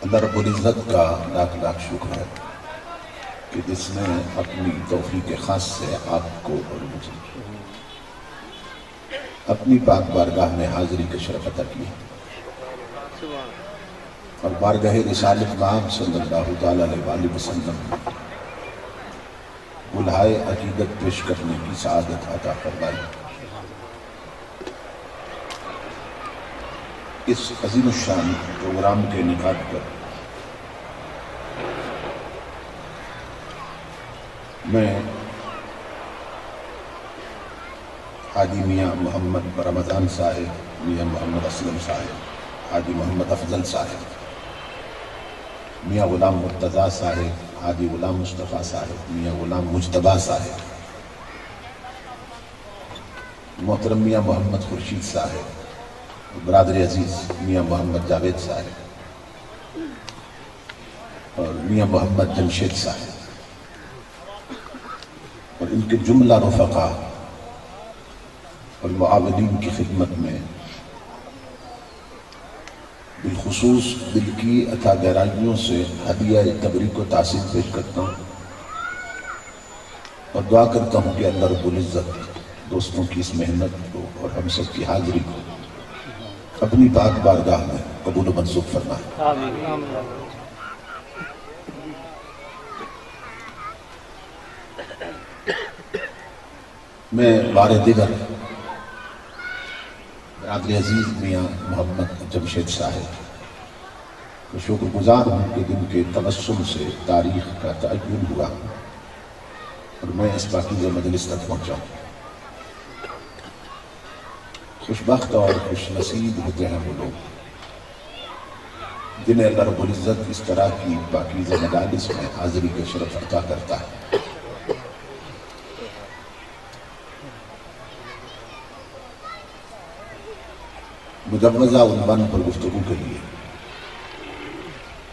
اللہ رب العزت کا لاکھ لاکھ شکر ہے کہ جس نے اپنی توفیق خاص سے آپ کو اور مجھے اپنی پاک بارگاہ میں حاضری کا شرف عطا کیا اور بارگاہ رسالت مآب صلی اللہ تعالیٰ علیہ وسلم بلہائے عقیدت پیش کرنے کی سعادت عطا فرمائی۔ اس عظیم الشان پروگرام کے انعقاد پر میں حاجی میاں محمد رمضان صاحب، میاں محمد اسلم صاحب، حاجی محمد افضل صاحب، میاں غلام مرتضیٰ صاحب، حاجی غلام مصطفیٰ صاحب، میاں غلام مجتبیٰ صاحب، محترم میاں محمد خورشید صاحب، برادر عزیز میاں محمد جاوید صاحب اور میاں محمد جمشید صاحب اور ان کے جملہ رفقا اور معاونین کی خدمت میں بالخصوص دل کی عطا گہرائیوں سے ہدیہ تبریک و تحسین پیش کرتا ہوں اور دعا کرتا ہوں کہ اللہ رب العزت دوستوں کی اس محنت کو اور ہم سب کی حاضری کو اپنی پاک بارگاہ میں قبول و منظور فرمائے۔ آمین۔ میں بار دیگر برادر عزیز میاں محمد جمشید صاحب کو شکر گزار ہوں کہ جن کے تبسم سے تاریخ کا تعین ہوا اور میں اس پاکیزہ مجلس تک پہنچا ہوں۔ خوش بخت اور خوش نصیب ہوتے ہیں وہ لوگ جنہیں اللہ رب العزت اس طرح کی پاکیزہ مجالس میں حاضری کا شرف عطا کرتا ہے۔ مجوزہ عنوان پر گفتگو کے لیے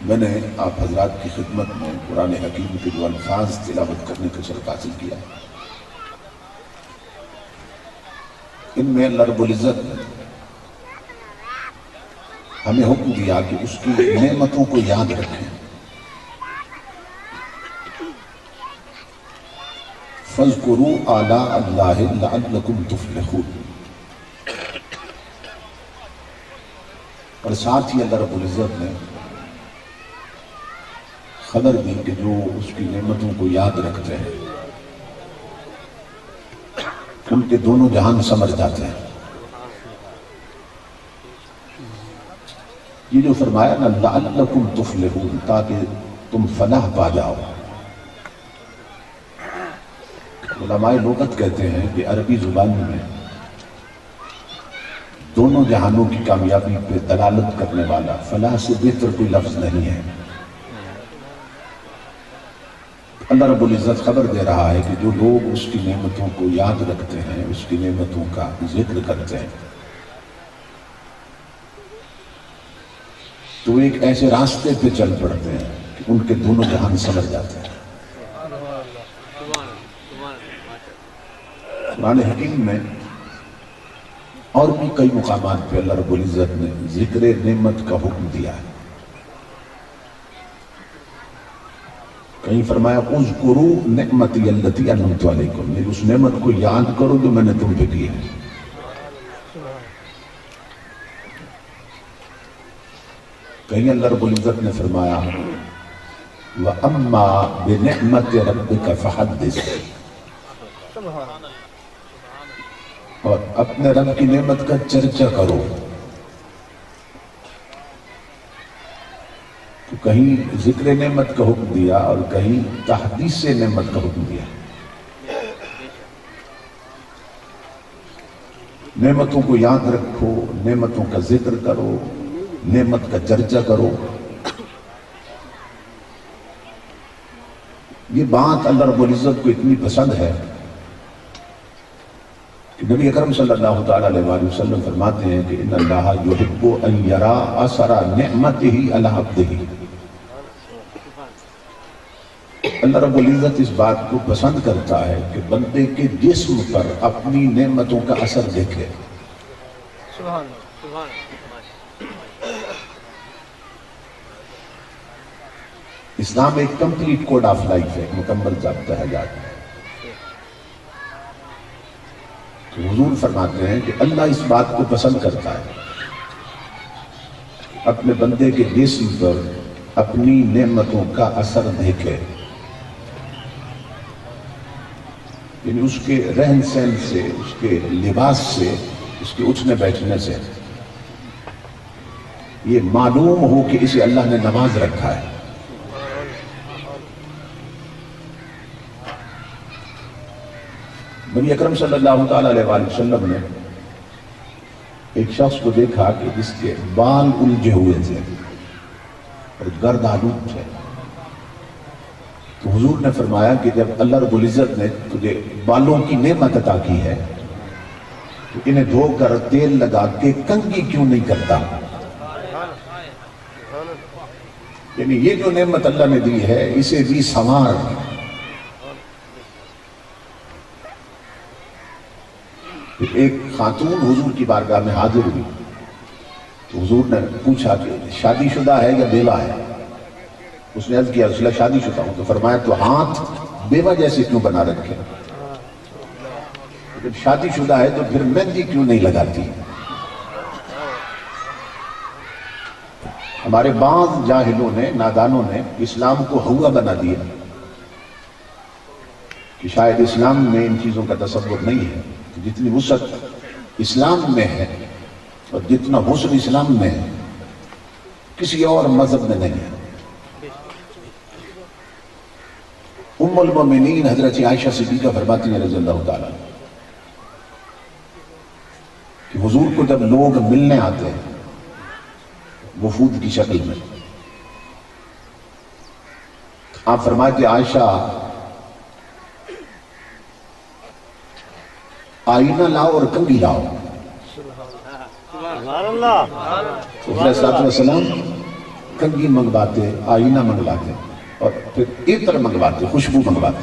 میں نے آپ حضرات کی خدمت میں قرآن حکیم کے جو الفاظ تلاوت کرنے کا شرف حاصل کیا، ان میں اللہ رب العزت نے ہمیں حکم دیا کہ اس کی نعمتوں کو یاد رکھیں۔ فَاذْكُرُوا آلَاءَ اللَّهِ لَعَلَّكُمْ تُفْلِحُونَ، اور ساتھ ہی اللہ رب العزت نے خبر دی کہ جو اس کی نعمتوں کو یاد رکھتے ہیں ان کے دونوں جہان سمجھ جاتے ہیں۔ یہ جو فرمایا نا لعلکم تفلحون، تاکہ تم فلاح پا جاؤ۔ علماء لغت کہتے ہیں کہ عربی زبان میں دونوں جہانوں کی کامیابی پہ دلالت کرنے والا فلاح سے بہتر کوئی لفظ نہیں ہے۔ اللہ رب العزت خبر دے رہا ہے کہ جو لوگ اس کی نعمتوں کو یاد رکھتے ہیں، اس کی نعمتوں کا ذکر کرتے ہیں، تو ایک ایسے راستے پہ چل پڑتے ہیں کہ ان کے دونوں جہان سمجھ جاتے ہیں۔ قرآن حکیم میں اور بھی کئی مقامات پہ اللہ رب العزت نے ذکر نعمت کا حکم دیا ہے۔ کہیں فرمایا اذکروا نعمتی التی انعمت علیکم، میری اس نعمت کو یاد کرو جو میں نے تم پہ کی ہے۔ کہیں اللہ رب العزت نے فرمایا وَأَمَّا بِنِعْمَةِ رَبِّكَ فَحَدِّثْ، اور اپنے رب کی نعمت کا چرچا کرو۔ تو کہیں ذکر نعمت کا حکم دیا اور کہیں تحدیث نعمت کا حکم دیا۔ نعمتوں کو یاد رکھو، نعمتوں کا ذکر کرو، نعمت کا چرچا کرو۔ یہ بات اللہ رب العزت کو اتنی پسند ہے کہ نبی اکرم صلی اللہ تعالیٰ علیہ وآلہ وسلم فرماتے ہیں کہ ان اللہ یحب ان یرا اثر نعمتہ علی عبدہ، اللہ رب العزت اس بات کو پسند کرتا ہے کہ بندے کے جسم پر اپنی نعمتوں کا اثر دیکھے۔ اسلام ایک کمپلیٹ کوڈ آف لائف ہے، مکمل ضابطہ حیات ہے۔ تو حضور فرماتے ہیں کہ اللہ اس بات کو پسند کرتا ہے، اپنے بندے کے جسم پر اپنی نعمتوں کا اثر دیکھے، یعنی اس کے رہن سہن سے، اس کے لباس سے، اس کے اٹھنے بیٹھنے سے یہ معلوم ہو کہ اسے اللہ نے نواز رکھا ہے۔ نبی اکرم صلی اللہ تعالی علیہ وآلہ وسلم نے ایک شخص کو دیکھا کہ جس کے بال الجھے ہوئے تھے اور گرد آلود تھے، تو حضور نے فرمایا کہ جب اللہ رب العزت نے تجھے بالوں کی نعمت عطا کی ہے تو انہیں دھو کر تیل لگا کے کنگھی کیوں نہیں کرتا؟ یعنی یہ جو نعمت اللہ نے دی ہے اسے بھی سنوار۔ ایک خاتون حضور کی بارگاہ میں حاضر ہوئی تو حضور نے پوچھا کہ شادی شدہ ہے یا بیوہ ہے؟ اس نے عرض کیا رسول اللہ شادی شدہ ہوں، تو فرمایا تو ہاتھ بیوہ جیسے کیوں بنا رکھے؟ جب شادی شدہ ہے تو پھر مہندی کیوں نہیں لگاتی؟ ہمارے بعض جاہلوں نے، نادانوں نے اسلام کو ہوا بنا دیا کہ شاید اسلام میں ان چیزوں کا تصور نہیں ہے۔ جتنی وسعت اسلام میں ہے اور جتنا حسن اسلام میں ہے کسی اور مذہب میں نہیں ہے۔ ام المومنین حضرت عائشہ صدیقہ فرماتی ہیں رضی اللہ تعالیٰ کہ حضور کو جب لوگ ملنے آتے ہیں وفود کی شکل میں، آپ فرماتے عائشہ آئینہ لاؤ اور کنگھی لاؤ۔ تو علیہ السلام کنگھی منگواتے، آئینہ منگواتے اور پھر عطر منگواتے، خوشبو منگواتے۔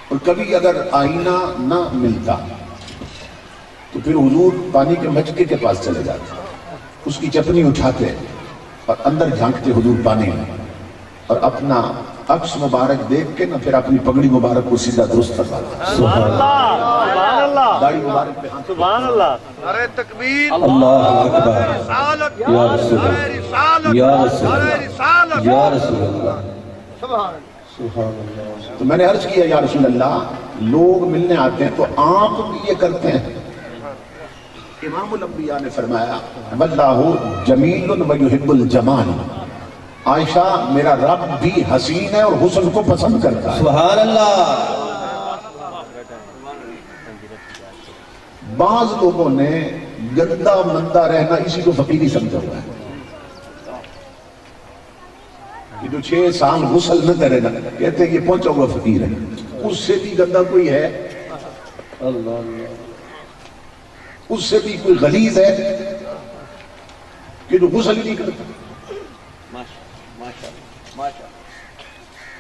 اور کبھی اگر آئینہ نہ ملتا تو پھر حضور پانی کے مٹکے کے پاس چلے جاتے، اس کی چپنی اٹھاتے اور اندر جھانکتے حضور پانی میں، اور اپنا عکس مبارک دیکھ کے نہ پھر اپنی پگڑی مبارک کو سیدھا درست کرواتے۔ سبحان اللہ، داڑھی مبارک پہ ہاتھ، سبحان اللہ، نعرہ تکبیر، اللہ اکبر، رسالت، یا رسول اللہ، یا رسول اللہ، یا رسول اللہ، سبحان اللہ۔ تو میں نے عرض کیا یا رسول اللہ لوگ ملنے آتے ہیں تو آپ بھی یہ کرتے ہیں؟ امام الانبیاء نے فرمایا واللہ جمیل و یحب الجمال، عائشہ میرا رب بھی حسین ہے اور حسن کو پسند کرتا ہے۔ سبحان اللہ۔ بعض لوگوں نے گندا مندہ رہنا اسی کو فقیری سمجھا ہوا ہے کہ جو 6 سال غسل نہ کرے نا کہتے ہیں یہ پہنچا ہوا فقیر ہے، اس سے بھی گندا کوئی ہے؟ اس سے بھی کوئی غلیظ ہے کہ جو غسل ہی نہیں کرتا؟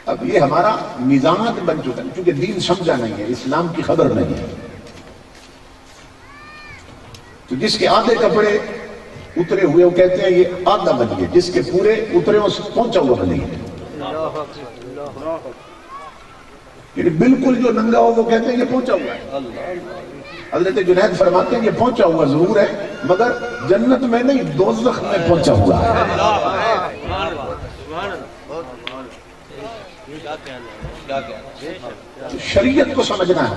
اب یہ ہمارا مزاج بن چکا ہے، چونکہ دین سمجھا نہیں ہے، اسلام کی خبر نہیں ہے، تو جس کے آدھے کپڑے اترے ہوئے وہ کہتے ہیں یہ آدھا بن گئے، جس کے پورے اترے اس پہنچا ہوا نہیں ہے، یعنی بالکل جو ننگا ہو وہ کہتے ہیں یہ پہنچا ہوا ہے۔ حضرت جنید فرماتے ہیں یہ پہنچا ہوا ضرور ہے مگر جنت میں نہیں دوزخ میں پہنچا ہوا ہے۔ شریعت کو سمجھنا ہے۔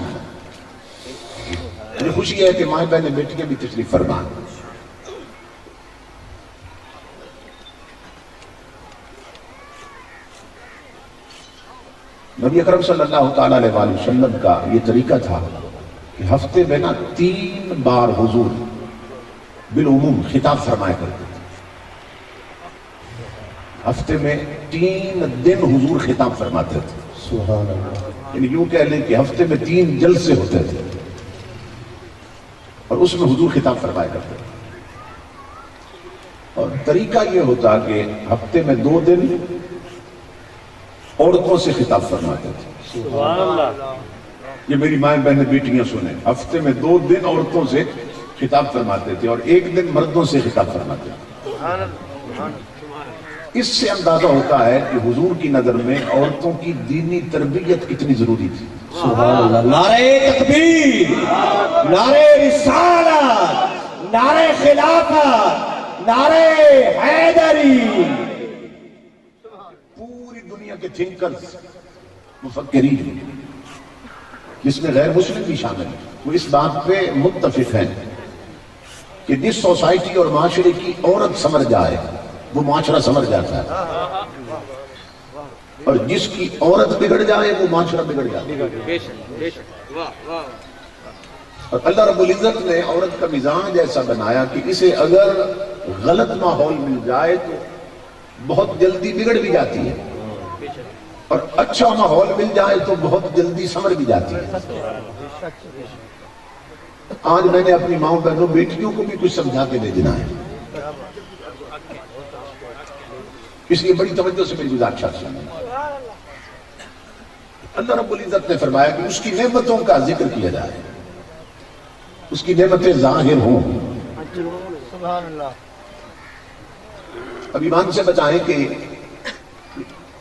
مجھے خوشی ہے کہ ماں بہن بیٹیاں بھی تشریف فرما۔ نبی اکرم صلی اللہ تعالی علیہ وآلہ وسلم کا یہ طریقہ تھا کہ ہفتے میں 3 بار حضور بالعموم خطاب فرمایا کرتے تھے۔ ہفتے میں 3 دن حضور خطاب فرماتے تھے، سبحان اللہ۔ یعنی یوں کہہ لیں کہ ہفتے میں 3 جلسے ہوتے تھے اور اس میں حضور خطاب فرمایا کرتے تھے۔ اور طریقہ یہ ہوتا کہ ہفتے میں 2 دن عورتوں سے خطاب فرماتے تھے۔ سبحان اللہ، یہ میری مائیں بہنیں بیٹیاں سنیں، ہفتے میں 2 دن عورتوں سے خطاب فرماتے تھے اور 1 دن مردوں سے خطاب فرماتے تھے۔ اس سے اندازہ ہوتا ہے کہ حضور کی نظر میں عورتوں کی دینی تربیت کتنی ضروری تھی. سبحان اللہ. نعرہ تکبیر، نعرہ رسالت، نعرہ خلافت، نعرہ حیدری. پوری دنیا کے تھنکرز، مفکرین، جس میں غیر مسلم بھی شامل ہیں، وہ اس بات پہ متفق ہیں کہ جس سوسائٹی اور معاشرے کی عورت سمر جائے وہ معاشرہ سمر جاتا ہے، اور جس کی عورت بگڑ جائے وہ معاشرہ بگڑ جاتا ہے. اور اللہ رب العزت نے عورت کا مزاج ایسا بنایا کہ اسے اگر غلط ماحول مل جائے تو بہت جلدی بگڑ بھی جاتی ہے، اور اچھا ماحول مل جائے تو بہت جلدی سمر بھی جاتی ہے. آج میں نے اپنی ماؤں بہنوں بیٹیوں کو بھی کچھ سمجھا کے بھیجنا ہے، اس لیے بڑی توجہ سے میری گزارش سنیں. اللہ رب العزت نے فرمایا کہ اس کی نعمتوں کا ذکر کیا جائے، اس کی نعمتیں ظاہر ہوں. اب ایمان سے بچائیں کہ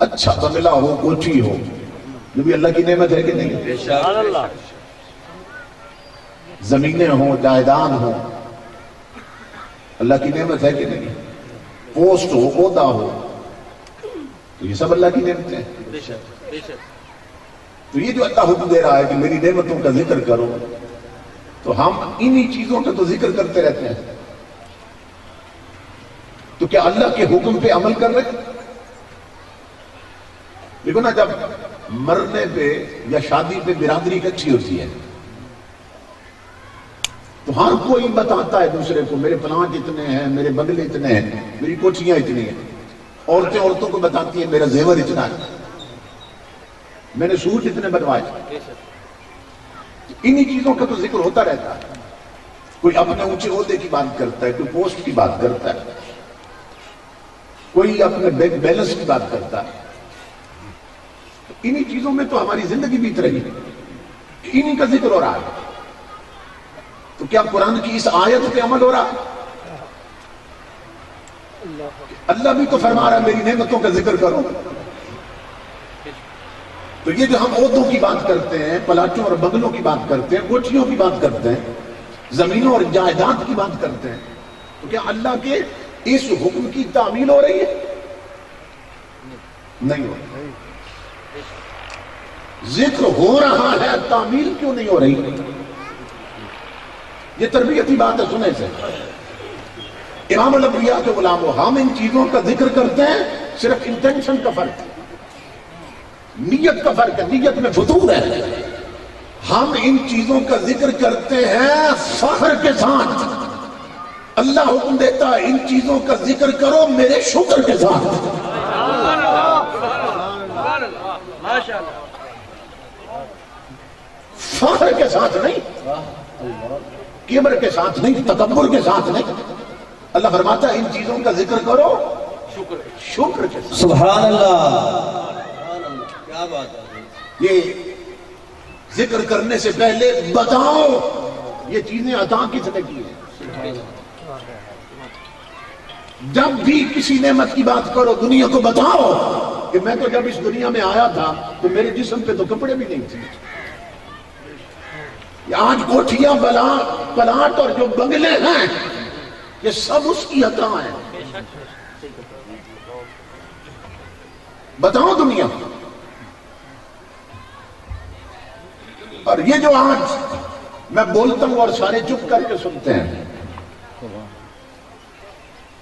اچھا بنگلہ ہو، کوٹھی ہو، جو بھی اللہ کی نعمت ہے کہ نہیں؟ سبحان اللہ. زمینیں ہوں، جائیداد ہوں، اللہ کی نعمت ہے کہ نہیں؟ پوسٹ ہو، عہدہ ہو، تو یہ سب اللہ کی نعمتیں ہیں. تو یہ جو اللہ حکم دے رہا ہے کہ میری نعمتوں کا ذکر کرو، تو ہم انہی چیزوں کا تو ذکر کرتے رہتے ہیں. تو کیا اللہ کے حکم پہ عمل کر رہے ہیں؟ دیکھو نا، جب مرنے پہ یا شادی پہ برادری اکٹھی ہوتی ہے تو ہر کوئی بتاتا ہے دوسرے کو، میرے پلانٹ اتنے ہیں، میرے بنگلے اتنے ہیں، میری کوٹھیاں اتنی ہیں. عورتیں عورتوں کو بتاتی ہیں میرا زیور اتنا ہے، میں نے سوٹ اتنے بنوائے. انہی چیزوں کا تو ذکر ہوتا رہتا ہے. کوئی اپنے اونچے عہدے کی بات کرتا ہے، کوئی پوسٹ کی بات کرتا ہے، کوئی اپنے بینک بیلنس کی بات کرتا ہے. انہی چیزوں میں تو ہماری زندگی بیت رہی ہے، انہی کا ذکر ہو رہا ہے. تو کیا قرآن کی اس آیت پہ عمل ہو رہا؟ اللہ بھی تو فرما رہا ہے میری نعمتوں کا ذکر کرو. تو یہ جو ہم عہدوں کی بات کرتے ہیں، پلاٹوں اور بنگلوں کی بات کرتے ہیں، کوٹھیوں کی بات کرتے ہیں، زمینوں اور جائیداد کی بات کرتے ہیں، تو کیا اللہ کے اس حکم کی تعمیل ہو رہی ہے؟ نہیں ہو رہی. ذکر ہو رہا ہے، تعمیل کیوں نہیں ہو رہی؟ یہ تربیتی بات ہے. سنے سے امام الانبیاء کے غلام ہو، ہم ان چیزوں کا ذکر کرتے ہیں، صرف انٹینشن کا فرق ہے، نیت کا فرق ہے، نیت میں فتور ہے. ہم ان چیزوں کا ذکر کرتے ہیں فخر کے ساتھ. اللہ حکم دیتا ہے ان چیزوں کا ذکر کرو میرے شکر کے ساتھ. فخر کے ساتھ نہیں، کبر کے ساتھ نہیں، تکبر کے ساتھ نہیں. اللہ فرماتا ہے ان چیزوں کا ذکر کرو شکر کے ساتھ. سبحان اللہ. کیا بات ہے. یہ ذکر کرنے سے پہلے بتاؤ یہ چیزیں عطا کس نے کی ہیں. جب بھی کسی نعمت کی بات کرو دنیا کو بتاؤ کہ میں تو جب اس دنیا میں آیا تھا تو میرے جسم پہ تو کپڑے بھی نہیں تھے. آج کوٹھیاں پلاٹ اور جو بنگلے ہیں یہ سب اس کی عطا ہیں. بتاؤ دنیا. اور یہ جو آج میں بولتا ہوں اور سارے چپ کر کے سنتے ہیں،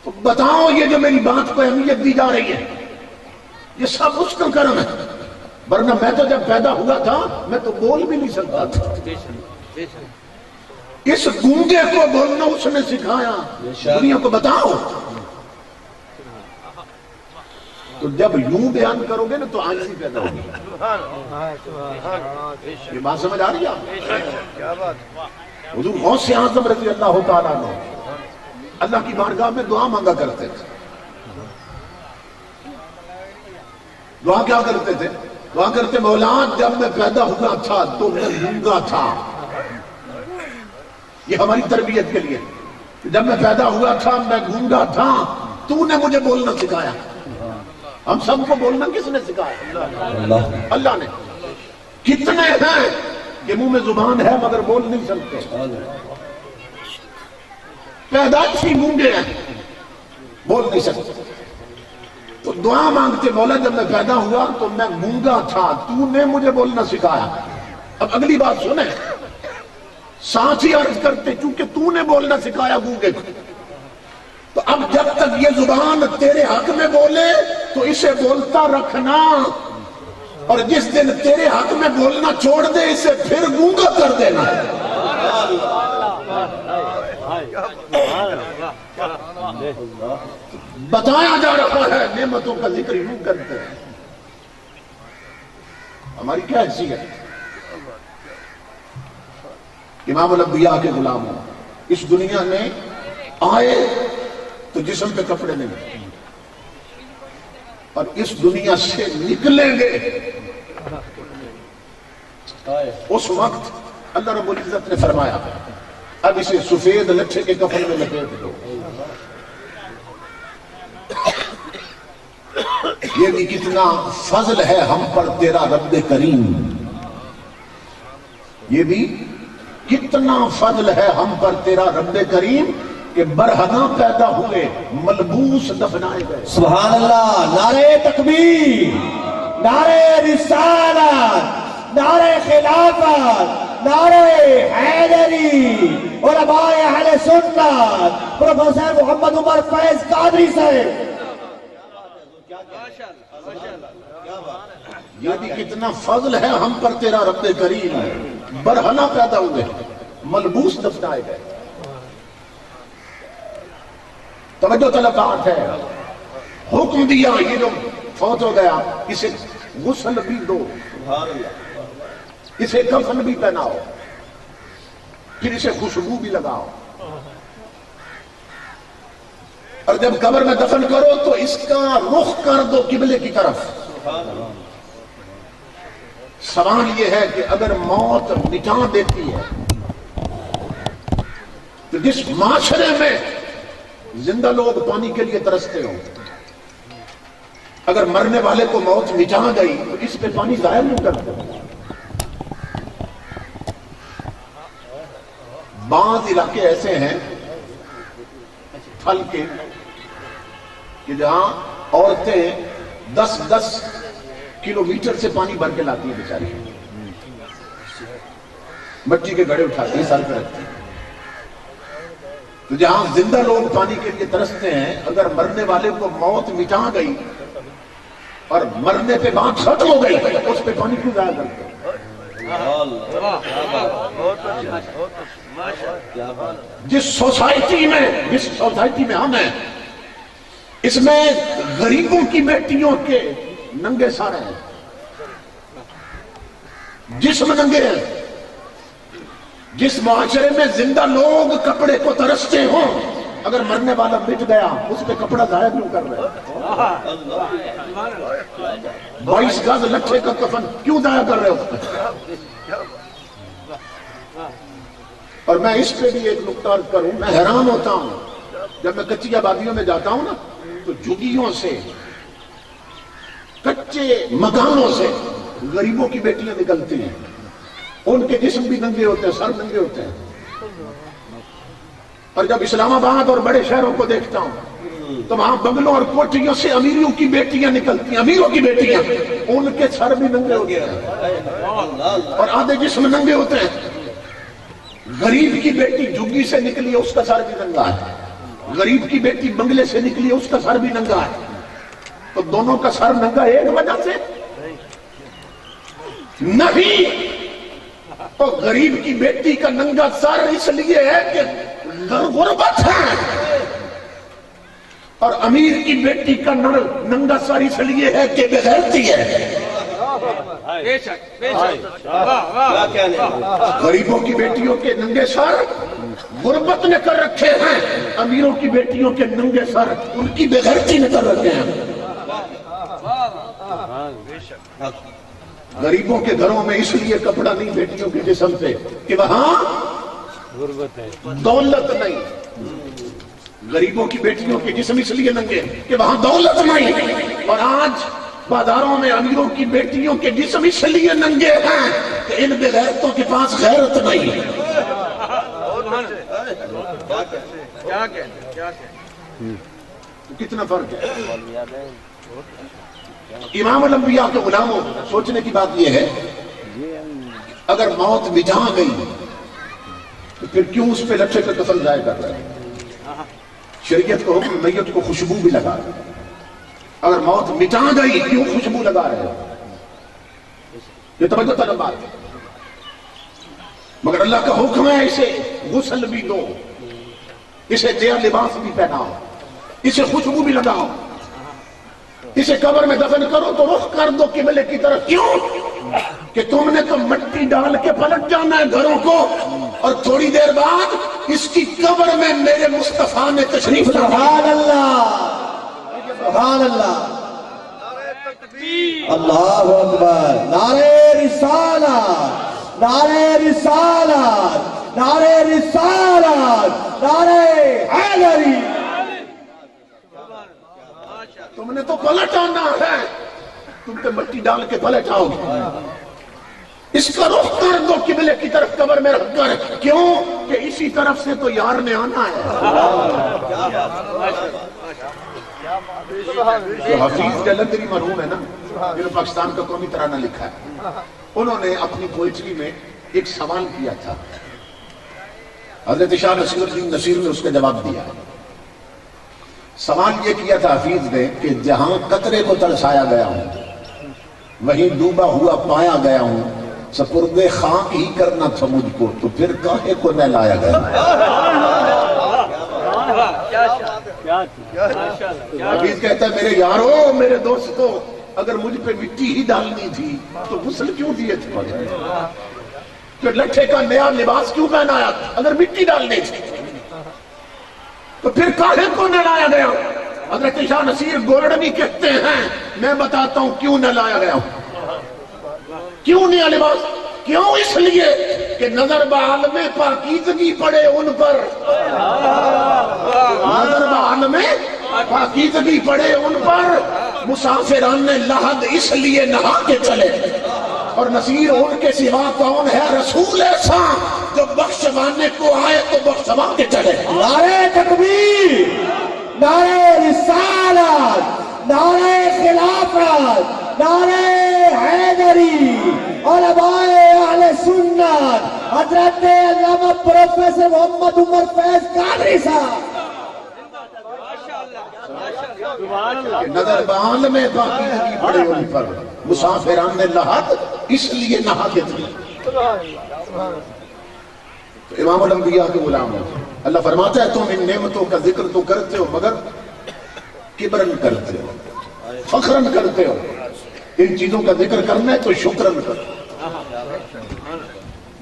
تو بتاؤ یہ جو میری بات کو اہمیت دی جا رہی ہے یہ سب اس کا کرم ہے. ورنہ میں تو جب پیدا ہوا تھا میں تو بول بھی نہیں سکتا تھا. اس گونگے کو بولنا اس نے سکھایا. دنیا کو بتاؤ. تو جب یوں بیان کرو گے نا تو عاجزی پیدا ہوگی. یہ بات سمجھ آ رہی ہے؟ حضور غوث اعظم رضی اللہ تعالیٰ عنہ اللہ کی بارگاہ میں دعا مانگا کرتے تھے. دعا کیا کرتے تھے؟ دعا کرتے مولا جب میں پیدا ہوا تھا تو میں گونگا تھا. یہ ہماری تربیت کے لیے. جب میں پیدا ہوا تھا میں گونگا تھا، تو نے مجھے بولنا سکھایا. ہم سب کو بولنا کس نے سکھایا؟ اللہ نے۔ کتنے ہیں کہ منہ میں زبان ہے مگر بول نہیں سکتے، پیدائشی گونگے ہیں، بول نہیں سکتے۔ تو دعا مانگتے، مولا جب میں پیدا ہوا تو میں گونگا تھا، تو نے مجھے بولنا سکھایا۔ اب اگلی بات سنیں، ساتھ ہی عرض کرتے چونکہ تو نے بولنا سکھایا گونگے کو، تو اب جب تک یہ زبان تیرے حق میں بولے تو اسے بولتا رکھنا، اور جس دن تیرے حق میں بولنا چھوڑ دے اسے پھر گونگا کر دینا۔ بتایا جا رہا ہے، نعمتوں کا ذکر یوں کرتے ہیں۔ ہماری کیا حیثیت؟ امام الانبیاء کے غلام ہوں، اس دنیا میں آئے تو جسم پہ کپڑے نہیں، اور اس دنیا سے نکلیں گے اس وقت اللہ رب العزت نے فرمایا اب اسے سفید لٹھے کے کفن میں لپیٹ دو۔ یہ بھی کتنا فضل ہے ہم پر تیرا رب کریم، یہ بھی کتنا فضل ہے ہم پر تیرا رب کریم کہ برہنہ پیدا ہوئے ملبوس دفنائے گئے۔ سبحان اللہ، نعرہ تکبیر، نعرہ رسالت، نعرہ خلافت، نعرہ حیدری، علماء اہل سنت، پروفیسر محمد عمر فیض قادری صاحب۔ یہ بھی کتنا فضل ہے ہم پر تیرا رب کریم، برہنہ پیدا ہوئے ملبوس دفنائے گئے۔ توجہ طلب بات ہے، حکم دیا یہ جو فوت ہو گیا اسے غسل بھی دو، اسے کفن بھی پہناؤ، پھر اسے خوشبو بھی لگاؤ، اور جب قبر میں دفن کرو تو اس کا رخ کر دو قبلے کی طرف۔ سوال یہ ہے کہ اگر موت مٹا دیتی ہے تو جس معاشرے میں زندہ لوگ پانی کے لیے ترستے ہوں، اگر مرنے والے کو موت مٹا گئی تو اس پہ پانی ضائع نہیں کرتے۔ بعض علاقے ایسے ہیں پھل کے کہ جہاں عورتیں 10 کلومیٹر سے پانی بھر کے لاتی ہیں بیچاری، مٹی کے گھڑے اٹھاتی ہیں، سر پہ رکھتی ہیں۔ تو جہاں زندہ لوگ پانی کے لیے ترستے ہیں، اگر مرنے والے کو موت مٹا گئی اور مرنے پہ بات ختم ہو گئی اس پہ پانی کیوں ضائع کرتے ہیں؟ جس سوسائٹی میں ہم ہیں اس میں غریبوں کی بیٹیوں کے ننگے سارے ہیں، جسم ننگے ہیں۔ جس معاشرے میں زندہ لوگ کپڑے کو ترستے ہوں، اگر مرنے والا مٹ گیا اس پہ کپڑا ضائع کیوں کر رہے ہیں؟ 22 گز لٹھے کا کفن کیوں ضائع کر رہے ہو اس پہ؟ اور میں اس پہ بھی ایک نکتہ عرض کروں، میں حیران ہوتا ہوں جب میں کچی آبادیوں میں جاتا ہوں نا تو جھگیوں سے، کچے مکانوں سے غریبوں کی بیٹیاں نکلتی ہیں، ان کے جسم بھی ننگے ہوتے ہیں، سر ننگے ہوتے ہیں۔ اور جب اسلام آباد اور بڑے شہروں کو دیکھتا ہوں تو وہاں بنگلوں اور کوٹھیوں سے امیروں کی بیٹیاں نکلتی ہیں، امیروں کی بیٹیاں، ان کے سر بھی ننگے ہوتے ہیں اور آدھے جسم ننگے ہوتے ہیں۔ غریب کی بیٹی جھگی سے نکلی ہے اس کا سر بھی ننگا ہے، غریب کی بیٹی بنگلے سے نکلی ہے اس کا سر بھی ننگا ہے۔ تو دونوں کا سر ننگا ایک وجہ سے نہیں، تو غریب کی بیٹی کا ننگا سر اس لیے ہے کہ غربت ہے، اور امیر کی بیٹی کا ننگا سر اس لیے ہے کہ بے غیرتی ہے۔ غریبوں کی بیٹیوں کے ننگے سر غربت نے کر رکھے ہیں، امیروں کی بیٹیوں کے ننگے سر ان کی بے غیرتی نے کر رکھے ہیں۔ غریبوں کے گھروں میں اس لیے کپڑا نہیں بیٹیوں کے جسم پہ کہ وہاں غربت ہے، دولت نہیں، غریبوں کی بیٹیوں کے جسم اس لیے ننگے کہ وہاں دولت نہیں، اور آج بازاروں میں امیروں کی بیٹیوں کے جسم اس لیے ننگے ہیں کہ ان بے غیرتوں کے پاس غیرت نہیں۔ کتنا فرق ہے۔ امام الانبیاء کے غلاموں، سوچنے کی بات یہ ہے اگر موت مٹا گئی تو پھر کیوں اس پہ لچھے کا کفن ضائع کر رہے ہیں؟ شریعت کو حکم میت کو خوشبو بھی لگا رہے ہیں۔ اگر موت مٹا گئی کیوں خوشبو لگا رہے ہو؟ یہ توجہ طلب بات ہے۔ مگر اللہ کا حکم ہے اسے غسل بھی دو، اسے نیا لباس بھی پہناؤ، اسے خوشبو بھی لگاؤ، اسے قبر میں دفن کرو تو رخ کر دو قبلے کی طرف۔ کیوں؟ کہ تم نے تو مٹی ڈال کے پلٹ جانا ہے گھروں کو، اور تھوڑی دیر بعد اس کی قبر میں میرے مصطفیٰ نے تشریف لایا۔ سبحان اللہ، سبحان اللہ، اللہ اکبر، نعرہ رسالت، نعرہ رسالت، نعرہ رسالت، نعرہ حیدری۔ تم نے تو پلٹ آنا ہے، تم تو مٹی ڈال کے پلٹ آؤ گے۔ اس کا رخ کر دو قبلے کی طرف قبر میں رکھ کر۔ کیوں؟ کہ اسی طرف سے تو یار نے آنا ہے۔ جو حفیظ جلندری مرحوم ہے نا، جنہوں نے پاکستان کا قومی ترانہ لکھا ہے، انہوں نے اپنی پوئٹری میں ایک سوال کیا تھا، حضرت شاہ نصیر الدین نصیر نے اس کا جواب دیا۔ سوال یہ کیا تھا حفیظ نے کہ جہاں قطرے کو ترسایا گیا ہوں وہیں ڈوبا ہوا پایا گیا ہوں، سپرد خاک ہی کرنا تھا مجھ کو، تو پھر کاہے کو نہلایا گیا۔ حفیظ کہتا ہے میرے یارو، میرے دوستو، اگر مجھ پہ مٹی ہی ڈالنی تھی تو غسل کیوں دیے تھے؟ پھر لٹھے کا نیا لباس کیوں پہنایا اگر مٹی ڈالنی تھی؟ تو پھر کاہے کو نہ لایا گیا؟ حضرت شاہ نصیر گورڈنی کہتے ہیں میں بتاتا ہوں کیوں نہ لایا گیا۔ کیوں نیا لباس؟ کیوں؟ اس لیے کہ نظر بعالم پاکیزگی پڑے ان پر، نظر بعالم پاکیزگی پڑے ان پر، مسافران لحد اس لیے نہا کے چلے۔ اور نصیر ان کے سوا کون ہے رسول ایسا جو بخشوانے کو آئے تو بخشوا کے چلے۔ نعرہ تکبیر، نعرہ رسالت، نعرہ خلافت، نعرہ حیدری، علماء اہل سنت، حضرت علامہ پروفیسر محمد عمر فیض قادری صاحب۔ نظر بعالم پاکیزگی پڑے ان پر، مسافران لحد اس لیے نہا کے چلے۔ امام الانبیاء کے غلام ہو، اللہ فرماتا ہے تم ان نعمتوں کا ذکر تو کرتے ہو مگر کبرن کرتے ہو، فخرن کرتے ہو۔ ان چیزوں کا ذکر کرنا ہے تو شکرن کرو۔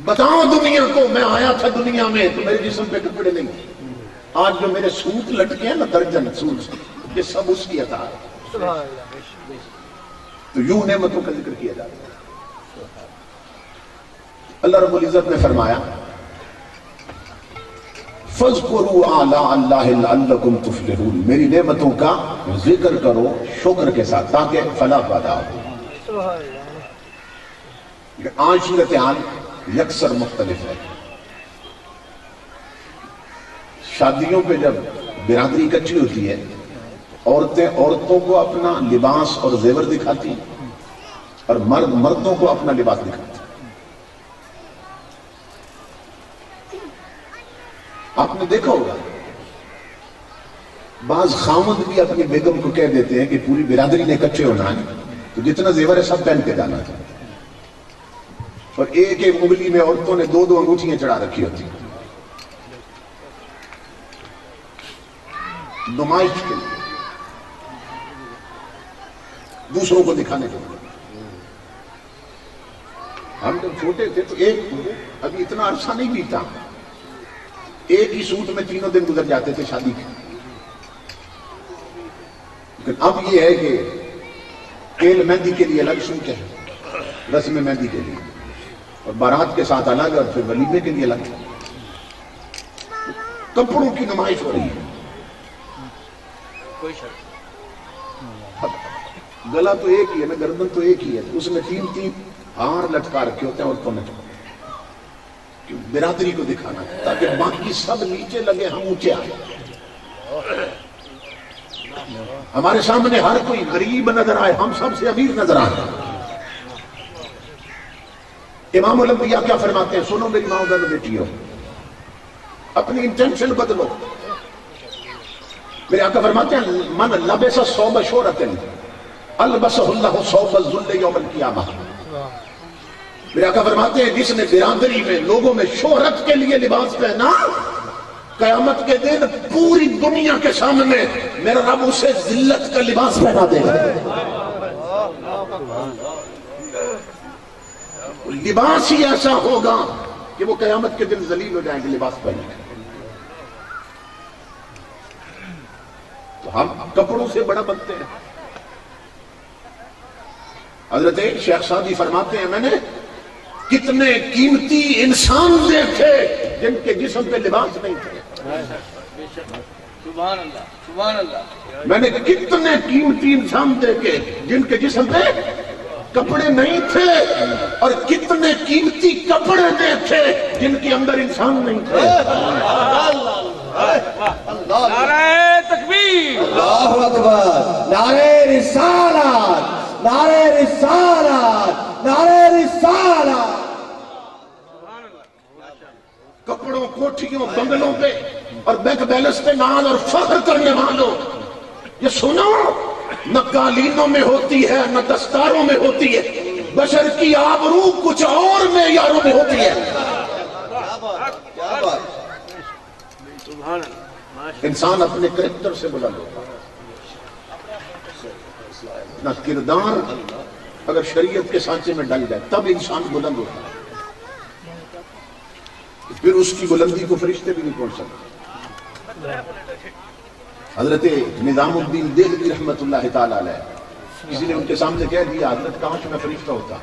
بتاؤ دنیا کو میں آیا تھا دنیا میں تو میرے جسم پہ کپڑے نہیں تھے، آج جو میرے سوٹ لٹکے ہیں نا درجن سوٹ، یہ سب اس کی عطا ہے۔ تو یوں نعمتوں کا ذکر کیا جاتا ہے۔ اللہ رب العزت نے فرمایا فَاذْكُرُوا آلَاءَ اللَّهِ لَعَلَّكُمْ تُفْلِحُونَ، میری نعمتوں کا ذکر کرو شکر کے ساتھ تاکہ فلاح پیدا ہو۔ آج صورتحال یکسر مختلف ہے۔ شادیوں پہ جب برادری اکٹھی ہوتی ہے، عورتیں عورتوں کو اپنا لباس اور زیور دکھاتی ہیں اور مرد مردوں کو اپنا لباس دکھاتے ہیں۔ آپ نے دیکھا ہوگا بعض خامد بھی اپنی بیگم کو کہہ دیتے ہیں کہ پوری برادری نے اکٹھے ہونا ہے تو جتنا زیور ہے سب پہن کے جانا ہے، اور ایک ایک انگلی میں عورتوں نے دو دو انگوٹھیاں چڑھا رکھی ہوتی ہیں نمائش کے لیے، دوسروں کو دکھانے کے لیے۔ ہم جب چھوٹے تھے تو ایک ابھی اتنا عرصہ نہیں بیتا، ایک ہی سوٹ میں تینوں دن گزر جاتے تھے شادی کے۔ لیکن اب یہ ہے کہ تیل مہندی کے لیے الگ سوٹ ہے، رسم مہندی کے لیے، اور بارات کے ساتھ الگ، اور پھر ولیمے کے لیے الگ۔ کپڑوں کی نمائش ہو رہی ہے۔ گلا تو ایک ہی ہے نا، گردن تو ایک ہی ہے، اس میں تین تین ہار لٹکا رکھے ہوتے ہیں عورتوں نے، برادری کو دکھانا تاکہ باقی سب نیچے لگے، ہم اونچے آئے۔ ہمارے سامنے ہر کوئی غریب نظر آئے، ہم سب سے امیر نظر آئے۔ امام الانبیاء کیا فرماتے ہیں؟ سنو میری ماں بہنوں بیٹیوں، اپنی انٹینشن بدلو۔ میرے آقا فرماتے ہیں من لبس ثوب شہرت البسہ اللہ ثوب الذل یوم القیامہ۔ میرے آقا فرماتے ہیں جس نے برادری میں لوگوں میں شہرت کے لیے لباس پہنا، قیامت کے دن پوری دنیا کے سامنے میرا رب اسے ذلت کا لباس پہنا دے گا۔ لباس ہی ایسا ہوگا کہ وہ قیامت کے دن ذلیل ہو جائیں گے لباس پہنے کے۔ تو ہم کپڑوں سے بڑا بنتے ہیں۔ حضرت شیخ سعدی فرماتے ہیں میں نے کتنے قیمتی انسان دیکھے جن کے جسم پہ لباس نہیں تھے۔ سبحان اللہ سبحان اللہ۔ میں نے کتنے قیمتی انسان دیکھے جن کے جسم پہ کپڑے نہیں تھے، اور کتنے قیمتی کپڑے دیکھے جن کے اندر انسان نہیں تھے۔ نعرہ تکبیر، اللہ اکبر، نعرہ رسالت، نعرہ رسالت، نعرہ رسالت۔ کپڑوں، کوٹھیوں، بنگلوں پہ اور بینک بیلنس پہ ناز اور فخر کرنے والوں، یہ سنو، نہ قالینوں میں ہوتی ہے نہ دستاروں میں ہوتی ہے، بشر کی آبرو کچھ اور معیاروں میں ہوتی ہے۔ انسان اپنے کریکٹر سے بلند ہوتا ہے، نہ کردار اگر شریعت کے سانچے میں ڈل جائے تب انسان بلند ہوتا ہے، پھر اس کی بلندی کو فرشتے بھی نہیں پہنچ سکتے۔ حضرت نظام الدین دہلوی رحمت اللہ تعالی علیہ، کسی نے ان کے سامنے کہہ دیا حضرت کاش میں فرشتہ ہوتا،